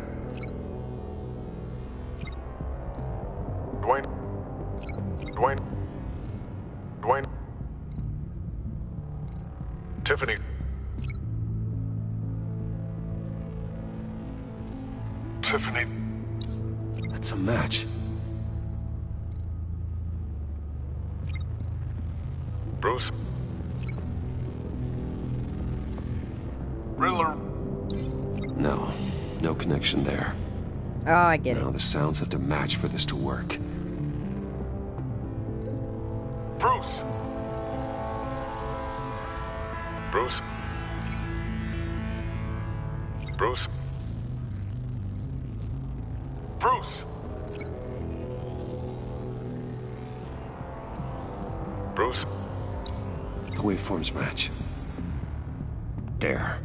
Dwayne? Tiffany? Tiffany? That's a match. Bruce? Riddler? No connection there. Oh, I get Now the sounds have to match for this to work. Bruce? Bruce? Bruce? Bruce? Bruce? The waveforms match. There.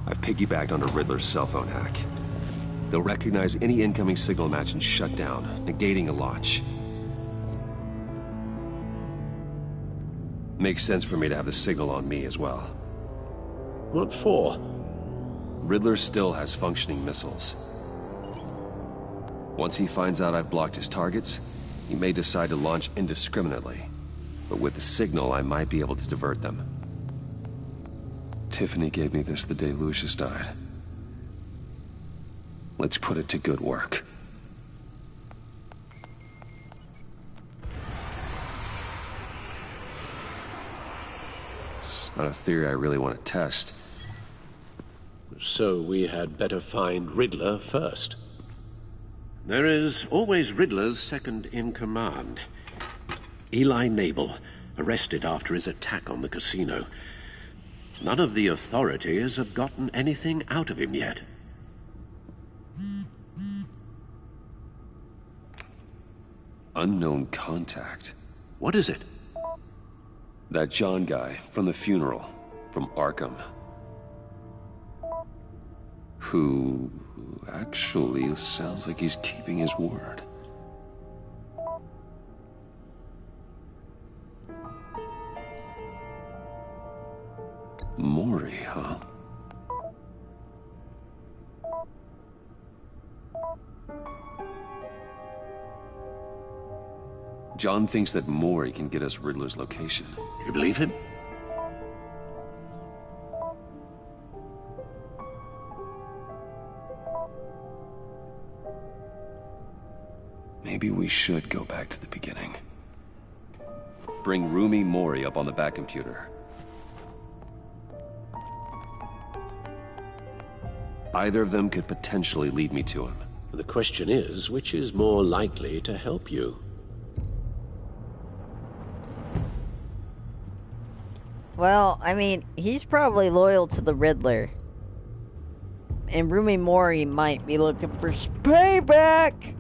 I've piggybacked onto Riddler's cell phone hack. They'll recognize any incoming signal match and shut down, negating a launch. Makes sense for me to have the signal on me as well. What for? Riddler still has functioning missiles. Once he finds out I've blocked his targets, he may decide to launch indiscriminately. But with the signal, I might be able to divert them. Tiffany gave me this the day Lucius died. Let's put it to good work. It's not a theory I really want to test. So we had better find Riddler first. There is always Riddler's second-in-command. Eli Nabel, arrested after his attack on the casino. None of the authorities have gotten anything out of him yet. Unknown contact. What is it? That John guy from the funeral, from Arkham. Who actually sounds like he's keeping his word. Mori, huh? John thinks that Mori can get us Riddler's location. You believe him? Maybe we should go back to the beginning. Bring Rumi Mori up on the back computer. Either of them could potentially lead me to him. The question is, which is more likely to help you? Well, I mean, he's probably loyal to the Riddler. And Rumi Mori might be looking for payback!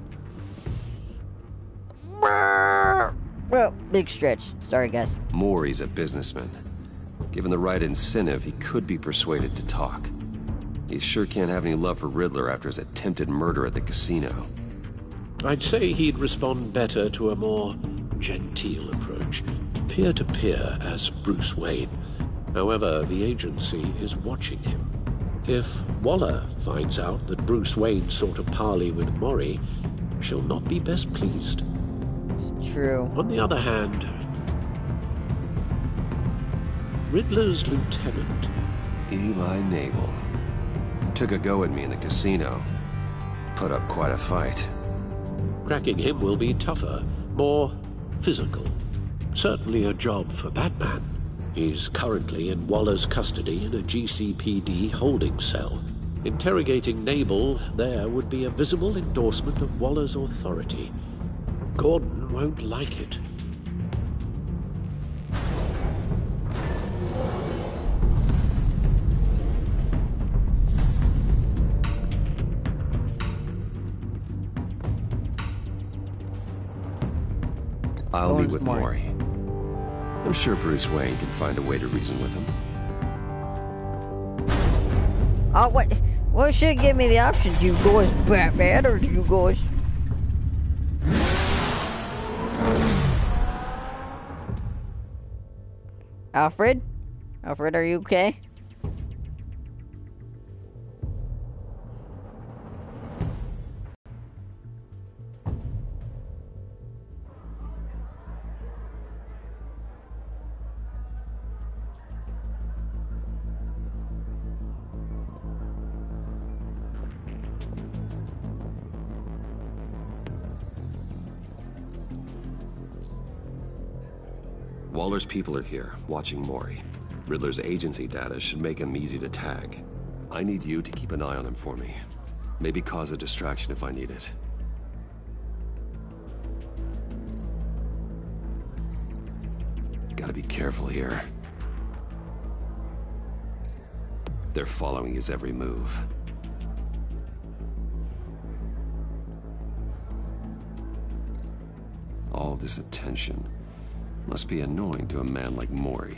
Well, big stretch. Sorry, guys. Mori's a businessman. Given the right incentive, he could be persuaded to talk. He sure can't have any love for Riddler after his attempted murder at the casino. I'd say he'd respond better to a more genteel approach. Peer-to-peer as Bruce Wayne. However, the agency is watching him. If Waller finds out that Bruce Wayne sought a parley with Mori, she'll not be best pleased. It's true. On the other hand, Riddler's lieutenant, Eli Nabel, took a go at me in the casino. Put up quite a fight. cracking him will be tougher, more physical. Certainly a job for Batman. He's currently in Waller's custody in a GCPD holding cell. Interrogating Nabel there would be a visible endorsement of Waller's authority. Gordon won't like it. I'll be with Mori. I'm sure Bruce Wayne can find a way to reason with him. Oh, what? Well, should give me the option. Do you go as Batman or do you go as... Alfred? Alfred, are you okay? Waller's people are here, watching Mori. Riddler's agency data should make him easy to tag. I need you to keep an eye on him for me. Maybe cause a distraction if I need it. Gotta be careful here. They're following his every move. All this attention must be annoying to a man like Mori.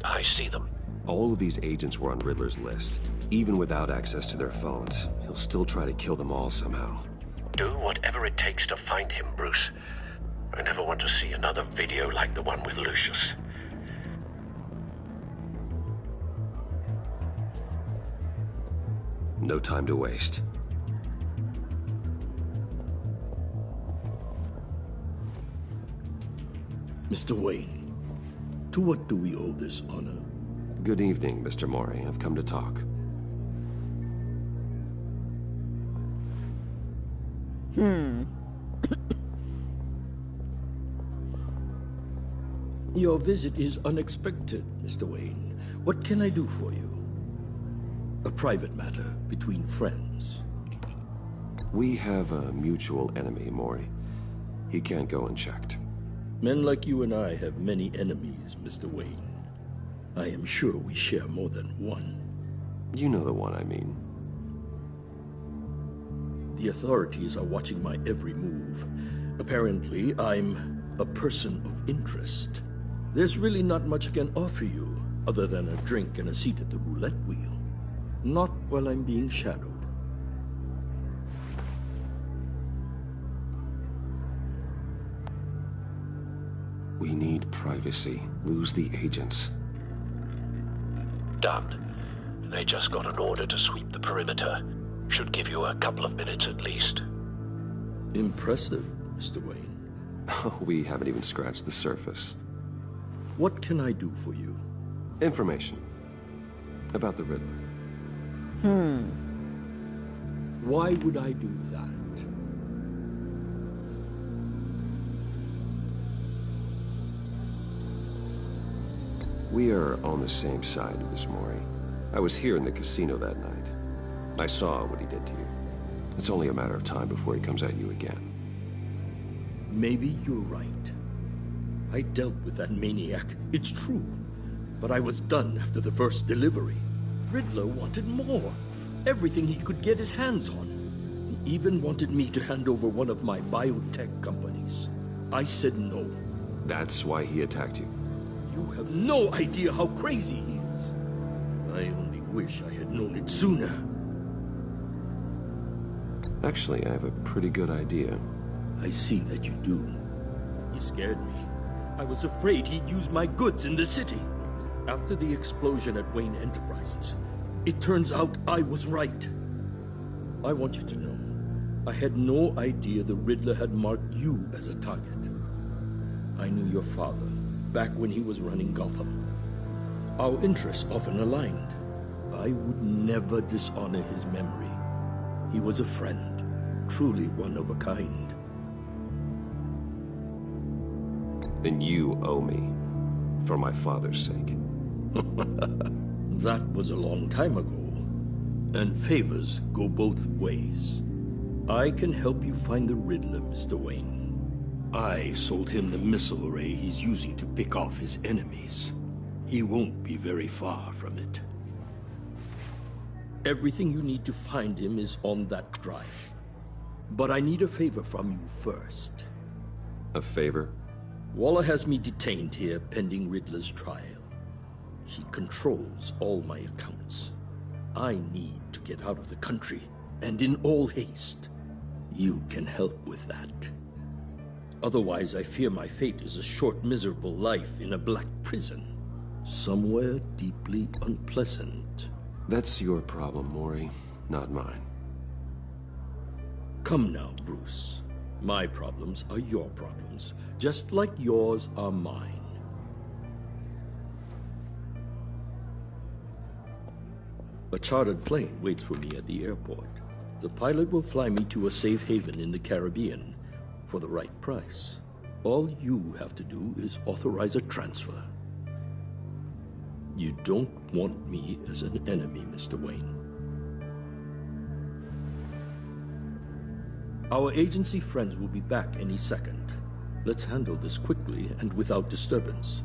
I see them. All of these agents were on Riddler's list. Even without access to their phones, he'll still try to kill them all somehow. Do whatever it takes to find him, Bruce. I never want to see another video like the one with Lucius. No time to waste. Mr. Wayne, to what do we owe this honor? Good evening, Mr. Mori. I've come to talk. Your visit is unexpected, Mr. Wayne. What can I do for you? A private matter between friends. We have a mutual enemy, Mori. He can't go unchecked. Men like you and I have many enemies, Mr. Wayne. I am sure we share more than one. You know the one I mean. The authorities are watching my every move. Apparently, I'm a person of interest. There's really not much I can offer you, other than a drink and a seat at the roulette wheel. Not while I'm being shadowed. We need privacy. Lose the agents. Done. They just got an order to sweep the perimeter. Should give you a couple of minutes at least. Impressive, Mr. Wayne. We haven't even scratched the surface. What can I do for you? Information. About the Riddler. Why would I do that? We are on the same side of this, Mori. I was here in the casino that night. I saw what he did to you. It's only a matter of time before he comes at you again. Maybe you're right. I dealt with that maniac, it's true. But I was done after the first delivery. Riddler wanted more. Everything he could get his hands on. He even wanted me to hand over one of my biotech companies. I said no. That's why he attacked you. You have no idea how crazy he is. I only wish I had known it sooner. Actually, I have a pretty good idea. I see that you do. He scared me. I was afraid he'd use my goods in the city. After the explosion at Wayne Enterprises, it turns out I was right. I want you to know, I had no idea the Riddler had marked you as a target. I knew your father back when he was running Gotham. Our interests often aligned. I would never dishonor his memory. He was a friend, truly one of a kind. Then you owe me, for my father's sake. That was a long time ago, and favors go both ways. I can help you find the Riddler, Mr. Wayne. I sold him the missile array he's using to pick off his enemies. He won't be very far from it. Everything you need to find him is on that drive. But I need a favor from you first. A favor? Waller has me detained here pending Riddler's trial. He controls all my accounts. I need to get out of the country, and in all haste. You can help with that. Otherwise, I fear my fate is a short, miserable life in a black prison. Somewhere deeply unpleasant. That's your problem, Maury, not mine. Come now, Bruce. My problems are your problems, just like yours are mine. A chartered plane waits for me at the airport. The pilot will fly me to a safe haven in the Caribbean for the right price. All you have to do is authorize a transfer. You don't want me as an enemy, Mr. Wayne. Our agency friends will be back any second. Let's handle this quickly and without disturbance.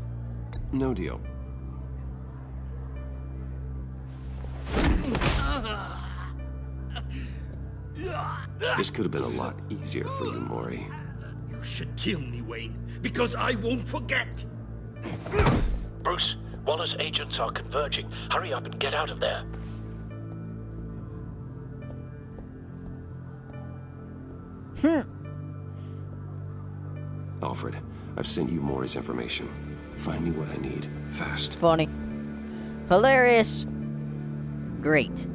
No deal. This could have been a lot easier for you, Maury. You should kill me, Wayne, because I won't forget! Bruce, Waller's agents are converging. Hurry up and get out of there. Alfred, I've sent you Maury's information. Find me what I need, fast. Funny. Hilarious. Great.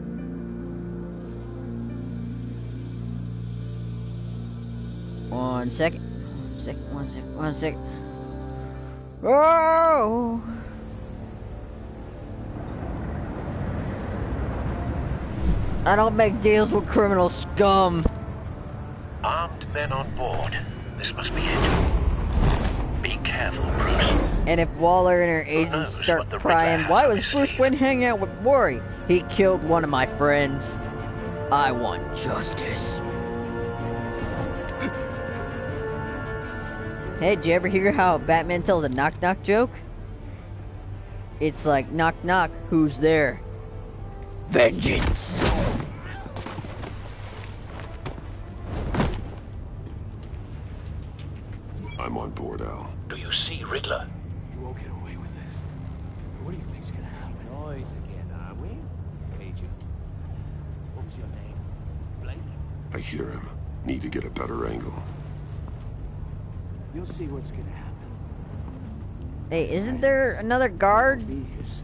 One second. One second. Oh! I don't make deals with criminal scum. Armed men on board. This must be it. Be careful, Bruce. And if Waller and her agents start crying, why was Bruce Wayne hanging out with Maury? He killed one of my friends. I want justice. Hey, did you ever hear how Batman tells a knock-knock joke? It's like, knock-knock, who's there? Vengeance! I'm on board, Al. Do you see Riddler? You won't get away with this. What do you think's gonna happen? Noise again, are we? Agent. What's your name? Blake? I hear him. Need to get a better angle. You'll see what's gonna happen. Hey, isn't there another guard?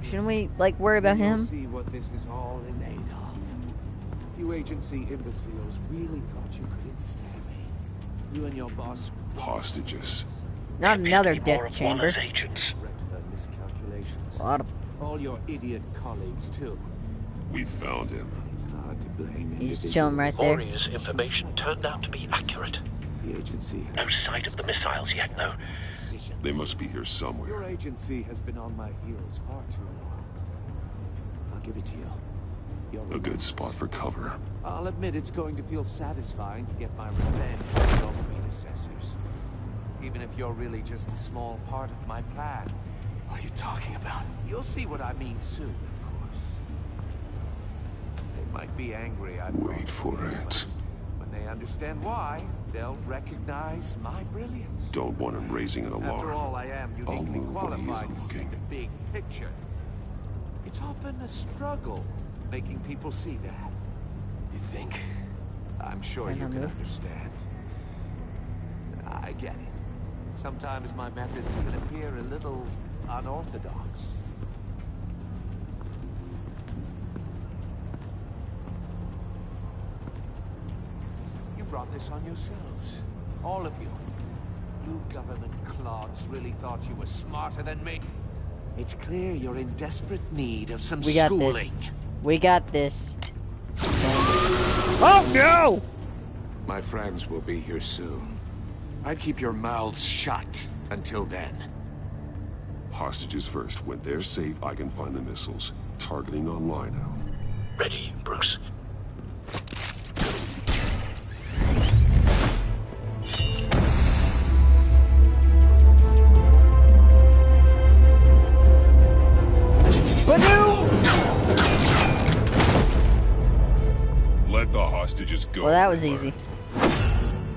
Shouldn't we, like, worry about him? You'll see what this is all in aid of. You agency imbeciles really thought you could ensnare me. You and your boss. Hostages. Not another death chamber. Agents. Miscalculations. A lot of... All your idiot colleagues, too. We found him. It's hard to blame He's chilling right there. Maury's information turned out to be accurate. The agency. No sight of the missiles yet, though. They must be here somewhere. Your agency has been on my heels far too long. I'll give it to you. A good spot for cover. I'll admit it's going to feel satisfying to get my revenge on your predecessors. Even if you're really just a small part of my plan. What are you talking about? You'll see what I mean soon, of course. They might be angry. Wait for it. When they understand why, they'll recognize my brilliance. Don't want him raising an alarm. After all, I am uniquely move when he's qualified to see looking. the big picture. It's often a struggle making people see that. You think? I'm sure you can understand. I get it. Sometimes my methods can appear a little unorthodox. brought this on yourselves. All of you. You government clods really thought you were smarter than me. It's clear you're in desperate need of some schooling. We got this. Oh no! My friends will be here soon. I'd keep your mouths shut until then. Hostages first. When they're safe, I can find the missiles. Targeting online now. Ready, Bruce. Let the hostages go. Well, that was easy.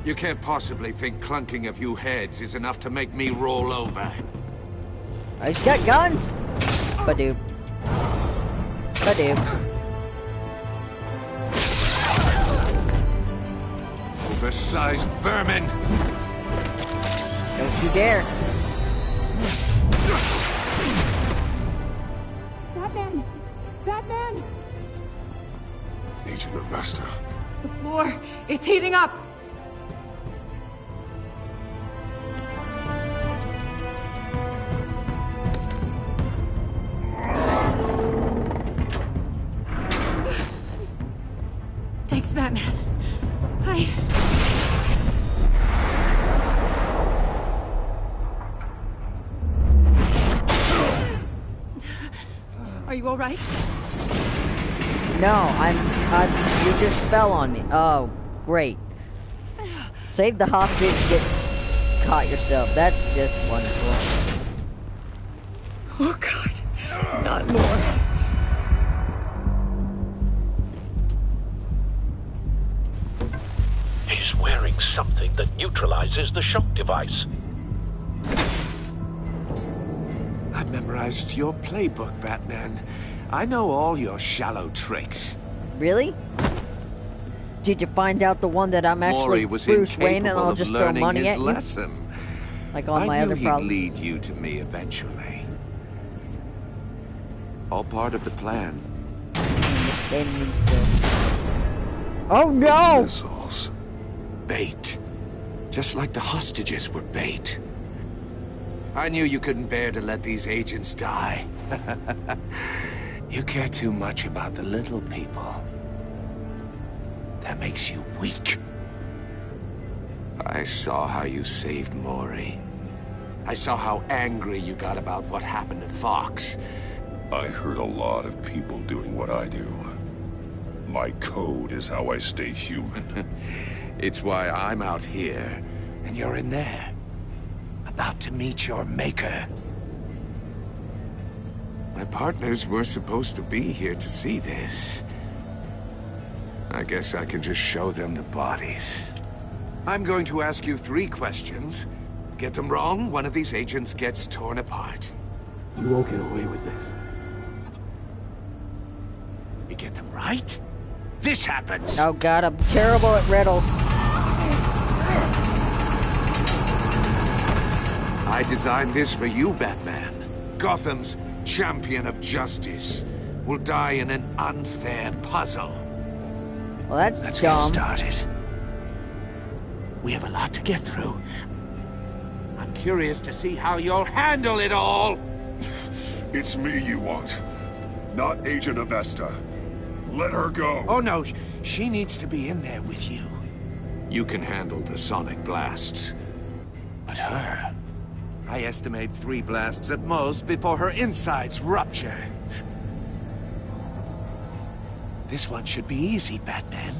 You can't possibly think clunking a few heads is enough to make me roll over. He's got guns. Badoop. Badoop. Oversized vermin. Don't you dare. Batman! Batman! Agent Avesta. The floor, it's heating up! Thanks, Batman. Are you all right? No, you just fell on me. Oh, great. Save the hostage, get caught yourself. That's just wonderful. Oh, God. Not more. He's wearing something that neutralizes the shock device. I've memorized your playbook, Batman. I know all your shallow tricks. Really? Did you find out the one that I'm actually Bruce Wayne and I'll just throw money at you? Lesson. Like all my other problems. I knew he'd lead you to me eventually. All part of the plan. Oh no! Missiles. Bait. Just like the hostages were bait. I knew you couldn't bear to let these agents die. You care too much about the little people. That makes you weak. I saw how you saved Maury. I saw how angry you got about what happened to Fox. I hurt a lot of people doing what I do. My code is how I stay human. It's why I'm out here, and you're in there. About to meet your maker. My partners were supposed to be here to see this. I guess I can just show them the bodies. I'm going to ask you 3 questions. Get them wrong, one of these agents gets torn apart. You won't get away with this. You get them right, this happens. Oh God, I'm terrible at riddles. I designed this for you, Batman. Gotham's champion of justice will die in an unfair puzzle. Well, that's Let's dumb. get started. We have a lot to get through. I'm curious to see how you'll handle it all. It's me you want, not Agent Avesta. Let her go. Oh no, she needs to be in there with you. You can handle the sonic blasts. But her... I estimate 3 blasts at most before her insides rupture. This one should be easy, Batman.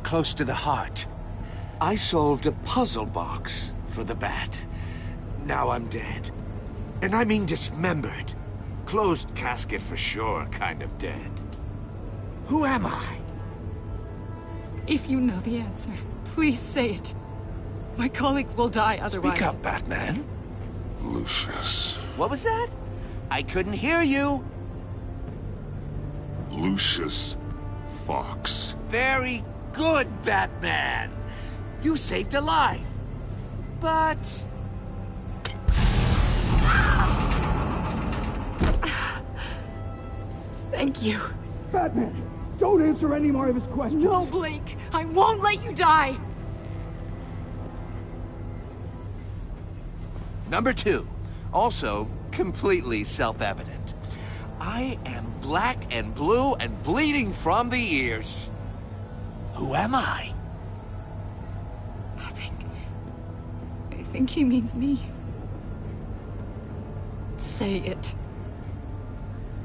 Close to the heart. I solved a puzzle box for the Bat. Now I'm dead. And I mean dismembered. Closed casket for sure, kind of dead. Who am I? If you know the answer, please say it. My colleagues will die otherwise. Speak up, Batman. Lucius. What was that? I couldn't hear you. Lucius Fox. Very good, Batman. You saved a life. But... Thank you. Batman, don't answer any more of his questions. No, Blake. I won't let you die. Number 2, also completely self-evident. I am black and blue and bleeding from the ears. Who am I? I think he means me. Say it.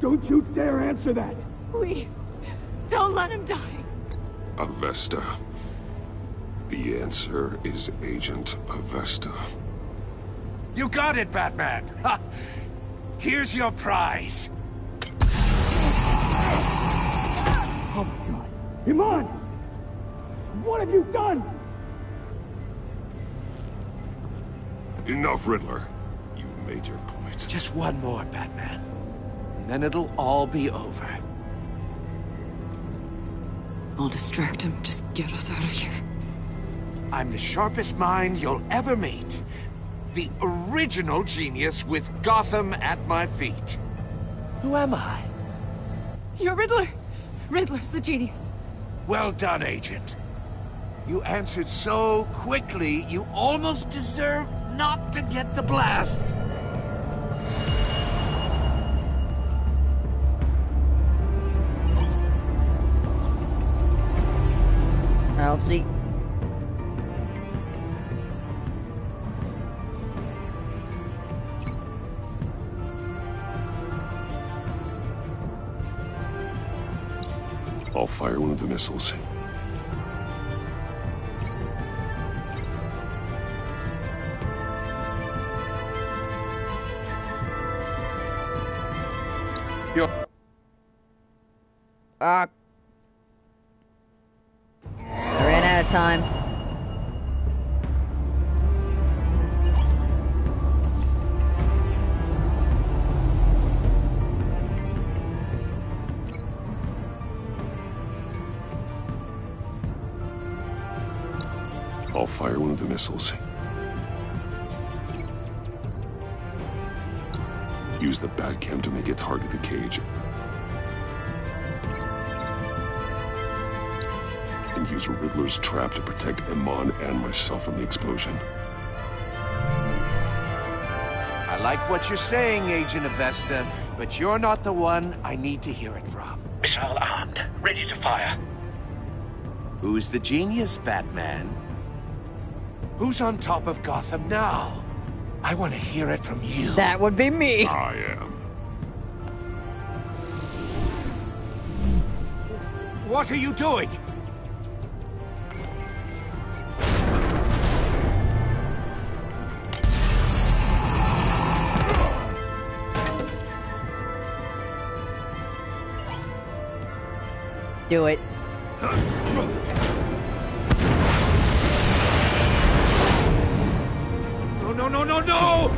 Don't you dare answer that! Please, don't let him die. Avesta. The answer is Agent Avesta. You got it, Batman! Ha! Here's your prize! Oh my god. Iman! What have you done? Enough, Riddler. You made your point. Just one more, Batman. And then it'll all be over. I'll distract him. Just get us out of here. I'm the sharpest mind you'll ever meet. The original genius with Gotham at my feet. Who am I? You're Riddler. Riddler's the genius. Well done, Agent. You answered so quickly, you almost deserve not to get the blast. I don't see. I'll fire one of the missiles. I ran out of time. I'll fire one of the missiles. Use the Batcam to make it target the cage. And use Riddler's trap to protect Iman and myself from the explosion. I like what you're saying, Agent Avesta, but you're not the one I need to hear it from. Missile armed, ready to fire. Who's the genius, Batman? Who's on top of Gotham now? I want to hear it from you. That would be me. I am. What are you doing? Do it. No, no, no, no!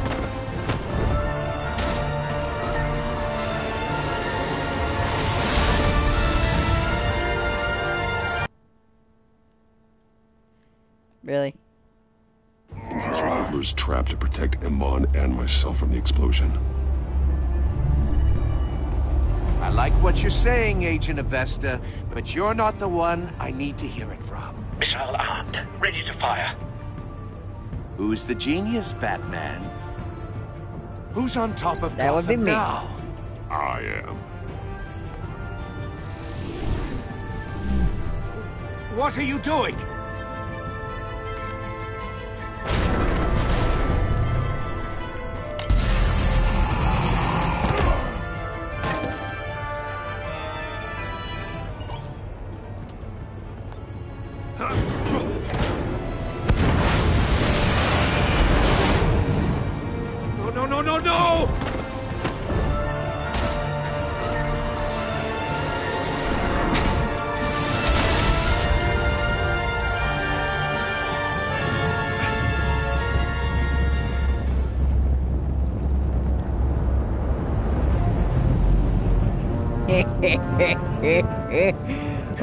Really? And use Riddler's trap to protect Iman and myself from the explosion. I like what you're saying, Agent Avesta, but you're not the one I need to hear it from. Missile armed, ready to fire. Who's the genius, Batman? Who's on top of That would be Gotham me. now? I am. What are you doing? No, no, no, no, no!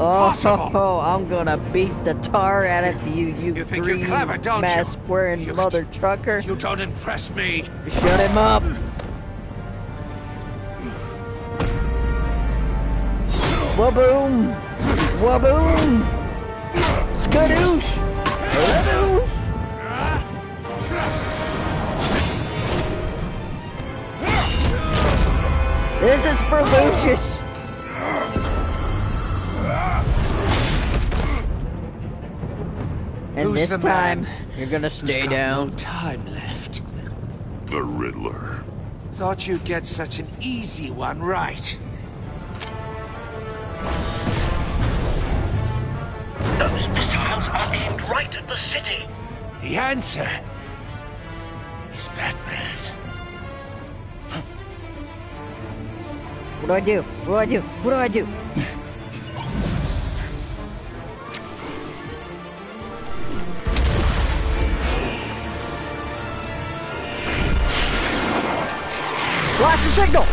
Oh, I'm gonna beat the tar out of you, you think green you're clever, don't you? mask-wearing mother trucker. You don't impress me. Shut him up. Waboom! Waboom! Skadoosh! Skadoosh! This is for Lucius. And Who's this the time, man you're gonna who's stay got down. No time left. The Riddler. Thought you'd get such an easy one right. Those missiles are aimed right at the city. The answer is Batman. What do I do? What do I do? What do I do? Blast the signal!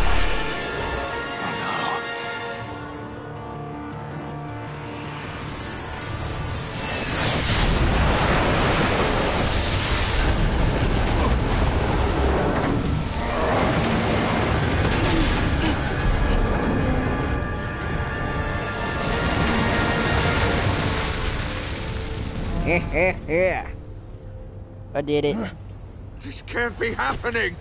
Yeah. I did it. This can't be happening.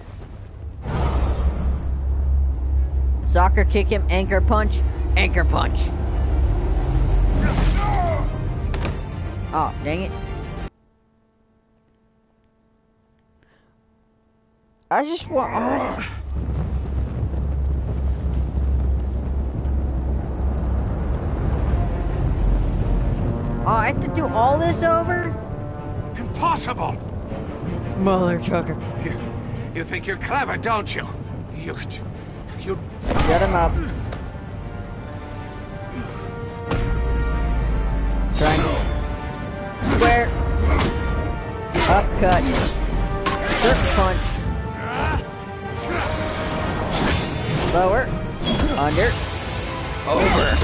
Soccer kick him, anchor punch, anchor punch. Oh, dang it. I just want... Oh, I have to do all this over? Impossible! Mother trucker. You think you're clever, don't you? You... Get him up. Triangle. Square. Upcut. Circle punch. Lower. Under. Over.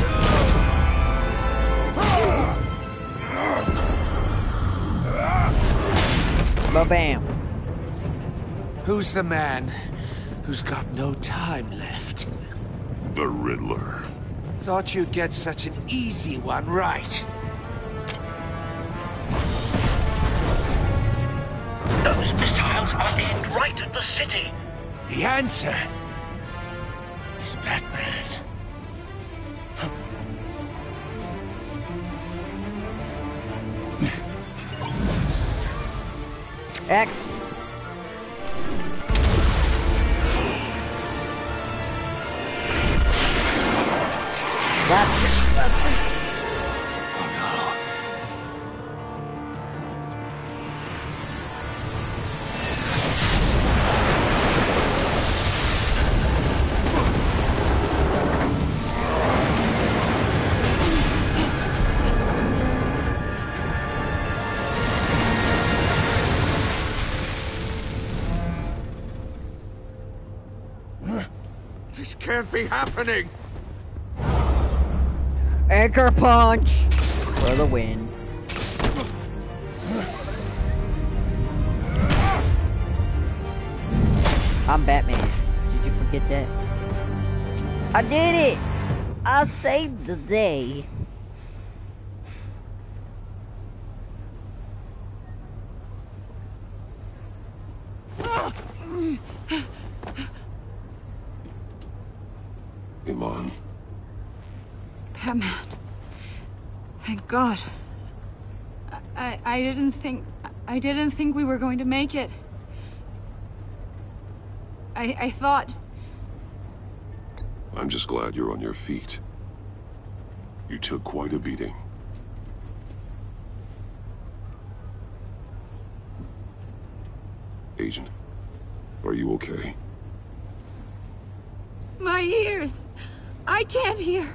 Ba-bam. Who's the man who's got no time left? The Riddler. Thought you'd get such an easy one right. Those missiles are aimed right at the city. The answer is Batman. X. This can't be happening. Anchor punch for the win. I'm Batman. Did you forget that? I did it! I saved the day. Iman. Batman. Thank God. I didn't think we were going to make it. I thought... I'm just glad you're on your feet. You took quite a beating. Agent, are you okay? My ears! I can't hear!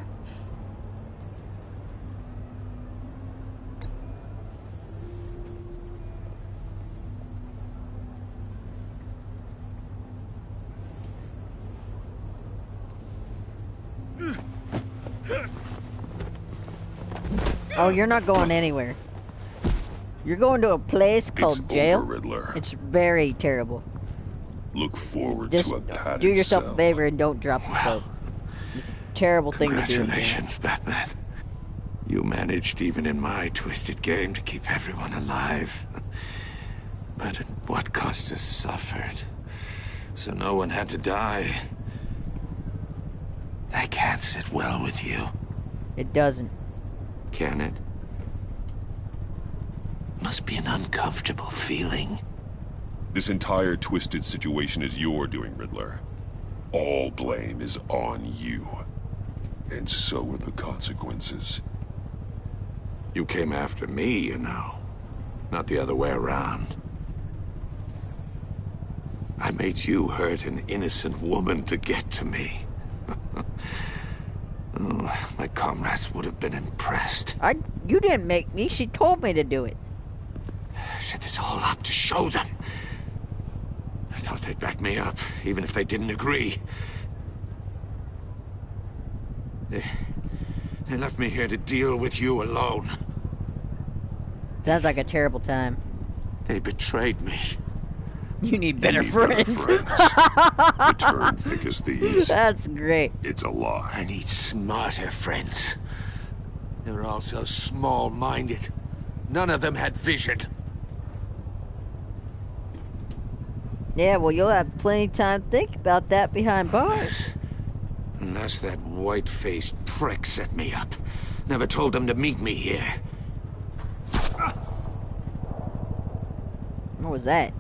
Oh, you're not going anywhere. You're going to a place called jail. Over, Riddler. It's very terrible. Look forward Just to a padded do yourself cell. a favor and don't drop the soap. It's a terrible thing to do. Congratulations, Batman. You managed, even in my twisted game, to keep everyone alive. But at what cost us suffered. So no one had to die. That can't sit well with you. It doesn't. Can it? Must be an uncomfortable feeling. This entire twisted situation is your doing, Riddler. All blame is on you. And so are the consequences. You came after me, you know. Not the other way around. I made you hurt an innocent woman to get to me. Oh, my comrades would have been impressed. You didn't make me. She told me to do it. I set this all up to show them. I thought they'd back me up, even if they didn't agree. They left me here to deal with you alone. Sounds like a terrible time. They betrayed me. You need better friends. Return thick as thieves. That's great. It's a lie. I need smarter friends. They're all so small-minded. None of them had vision. Yeah, well, you'll have plenty of time to think about that behind bars. Unless that white-faced prick set me up. Never told them to meet me here. What was that?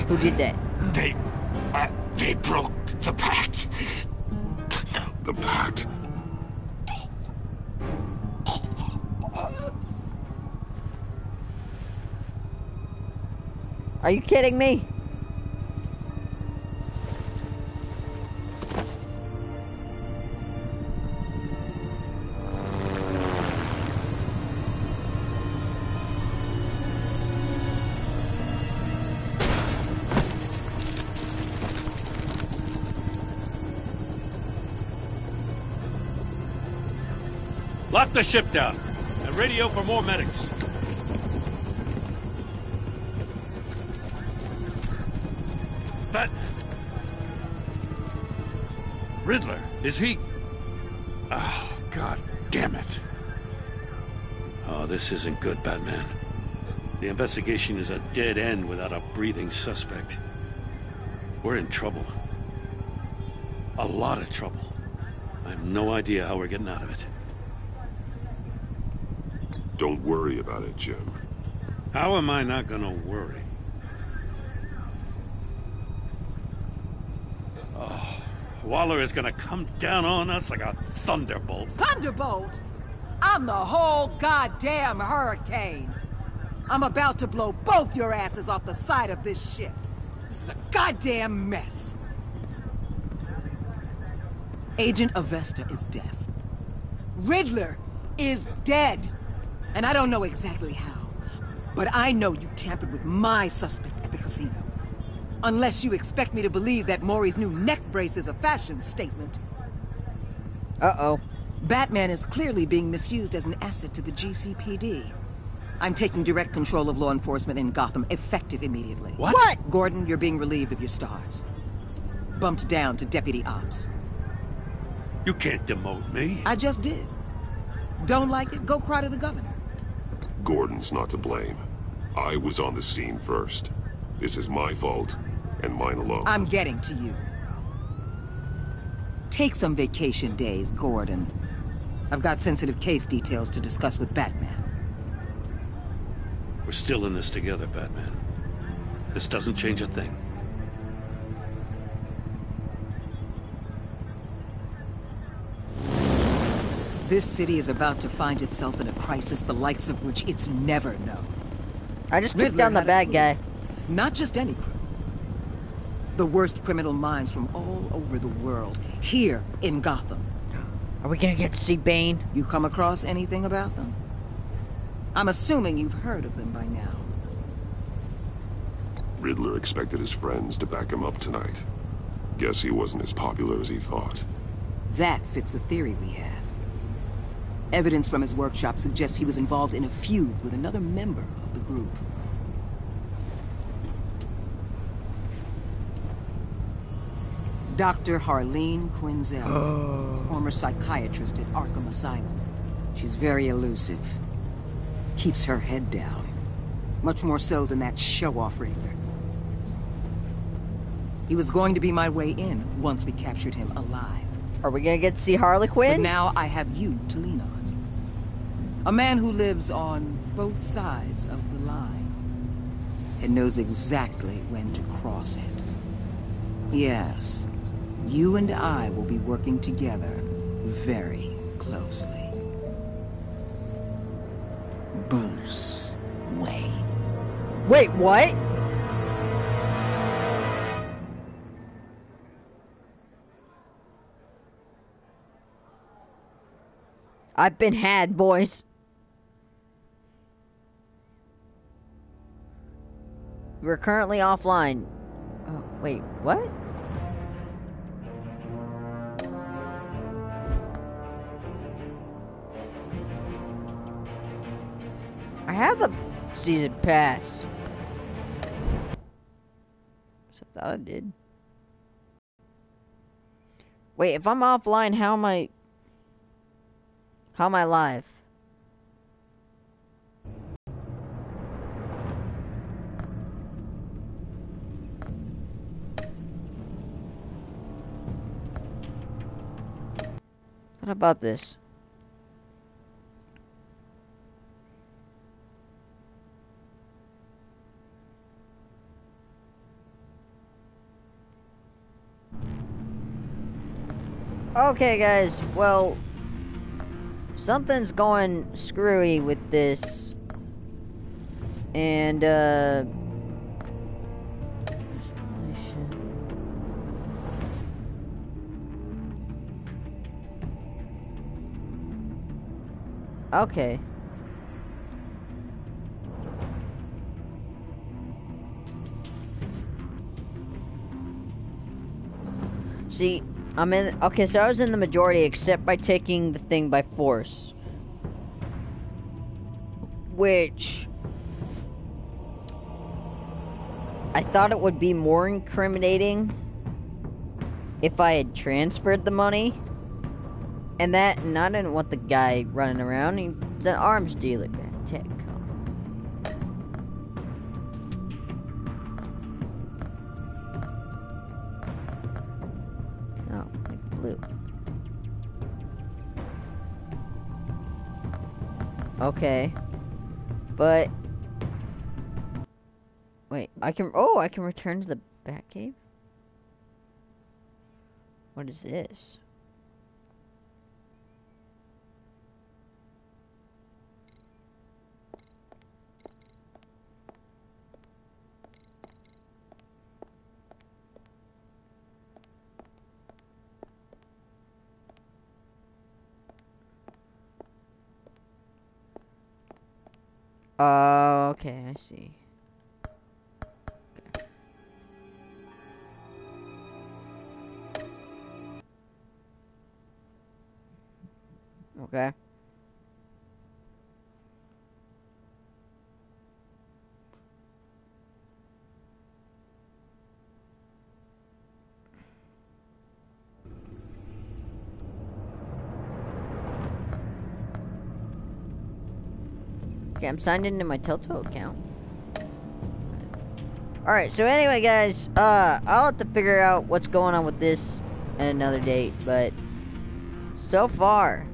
Who did that? They broke the pact. The pact? Are you kidding me? Lock the ship down and radio for more medics. But Riddler, is he? Oh, God damn it. Oh, this isn't good, Batman. The investigation is a dead end without a breathing suspect. We're in trouble. A lot of trouble. I have no idea how we're getting out of it. Don't worry about it, Jim. How am I not gonna worry? Oh, Waller is gonna come down on us like a thunderbolt. Thunderbolt? I'm the whole goddamn hurricane. I'm about to blow both your asses off the side of this ship. This is a goddamn mess. Agent Avesta is deaf. Riddler is dead. And I don't know exactly how, but I know you tampered with my suspect at the casino. Unless you expect me to believe that Maury's new neck brace is a fashion statement. Uh-oh. Batman is clearly being misused as an asset to the GCPD. I'm taking direct control of law enforcement in Gotham, effective immediately. What? Gordon, you're being relieved of your stars. Bumped down to Deputy Ops. You can't demote me. I just did. Don't like it? Go cry to the governor. Gordon's not to blame. I was on the scene first. This is my fault, and mine alone. I'm getting to you. Take some vacation days, Gordon. I've got sensitive case details to discuss with Batman. We're still in this together, Batman. This doesn't change a thing. This city is about to find itself in a crisis the likes of which it's never known. I just took down the bad guy. Not just any crew. The worst criminal minds from all over the world, here in Gotham. Are we gonna get to see Bane? You come across anything about them? I'm assuming you've heard of them by now. Riddler expected his friends to back him up tonight. Guess he wasn't as popular as he thought. That fits a theory we have. Evidence from his workshop suggests he was involved in a feud with another member of the group. Dr. Harleen Quinzel, former psychiatrist at Arkham Asylum. She's very elusive. Keeps her head down. Much more so than that show-off Riddler. He was going to be my way in once we captured him alive. Are we gonna get to see Harley Quinn? But now I have you to lean on. A man who lives on both sides of the line. And knows exactly when to cross it. Yes, you and I will be working together very closely. Bruce Wayne. Wait, what? I've been had, boys. We're currently offline. Oh, wait, what? I have the season pass. So I thought I did. Wait, if I'm offline, how am I live? What about this? Okay, guys, well, something's going screwy with this. And, okay. See, okay, so I was in the majority except by taking the thing by force. Which I thought it would be more incriminating if I had transferred the money. And I didn't want the guy running around. He's an arms dealer. Tech. Oh, like blue. Okay. But wait, I can return to the Batcave? What is this? Okay, I see. Okay. Okay, I'm signed into my Telltale account. Alright, so anyway, guys, I'll have to figure out what's going on with this at another date, but so far,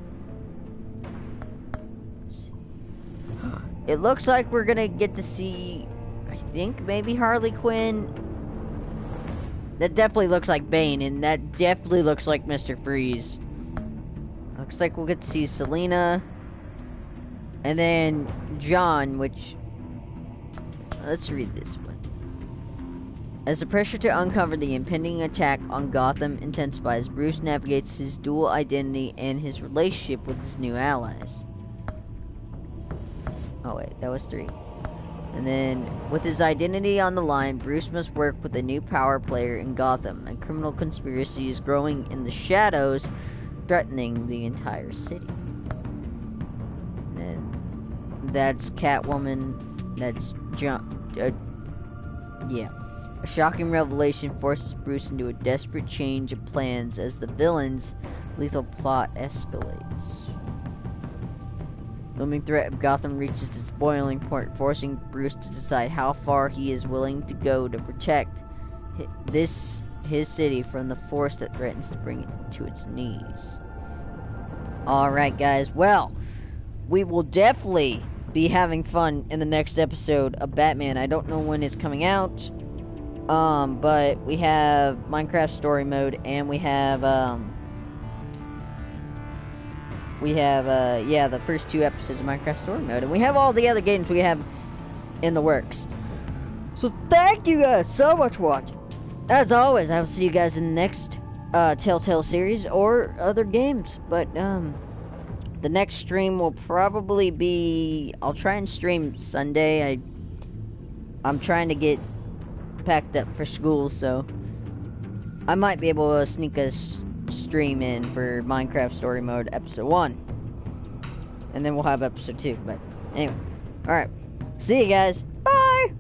it looks like we're gonna get to see, I think, maybe Harley Quinn. That definitely looks like Bane, and that definitely looks like Mr. Freeze. Looks like we'll get to see Selina. And then John, which... Let's read this one. As the pressure to uncover the impending attack on Gotham intensifies, Bruce navigates his dual identity and his relationship with his new allies. Oh wait, that was 3. And then, with his identity on the line, Bruce must work with a new power player in Gotham. A criminal conspiracy is growing in the shadows, threatening the entire city. That's Catwoman. That's John. Yeah. A shocking revelation forces Bruce into a desperate change of plans as the villain's lethal plot escalates. looming threat of Gotham reaches its boiling point, forcing Bruce to decide how far he is willing to go to protect his city from the force that threatens to bring it to its knees. Alright guys, well, we will definitely be having fun in the next episode of Batman. I don't know when it's coming out, but we have Minecraft Story Mode, and we have the first 2 episodes of Minecraft Story Mode, and we have all the other games we have in the works. So thank you guys so much for watching. As always, I will see you guys in the next Telltale series or other games, but the next stream will probably be, I'll try and stream Sunday. I'm trying to get packed up for school, so I might be able to sneak a stream in for Minecraft Story Mode episode 1, and then we'll have episode 2. But anyway, alright, see you guys, bye.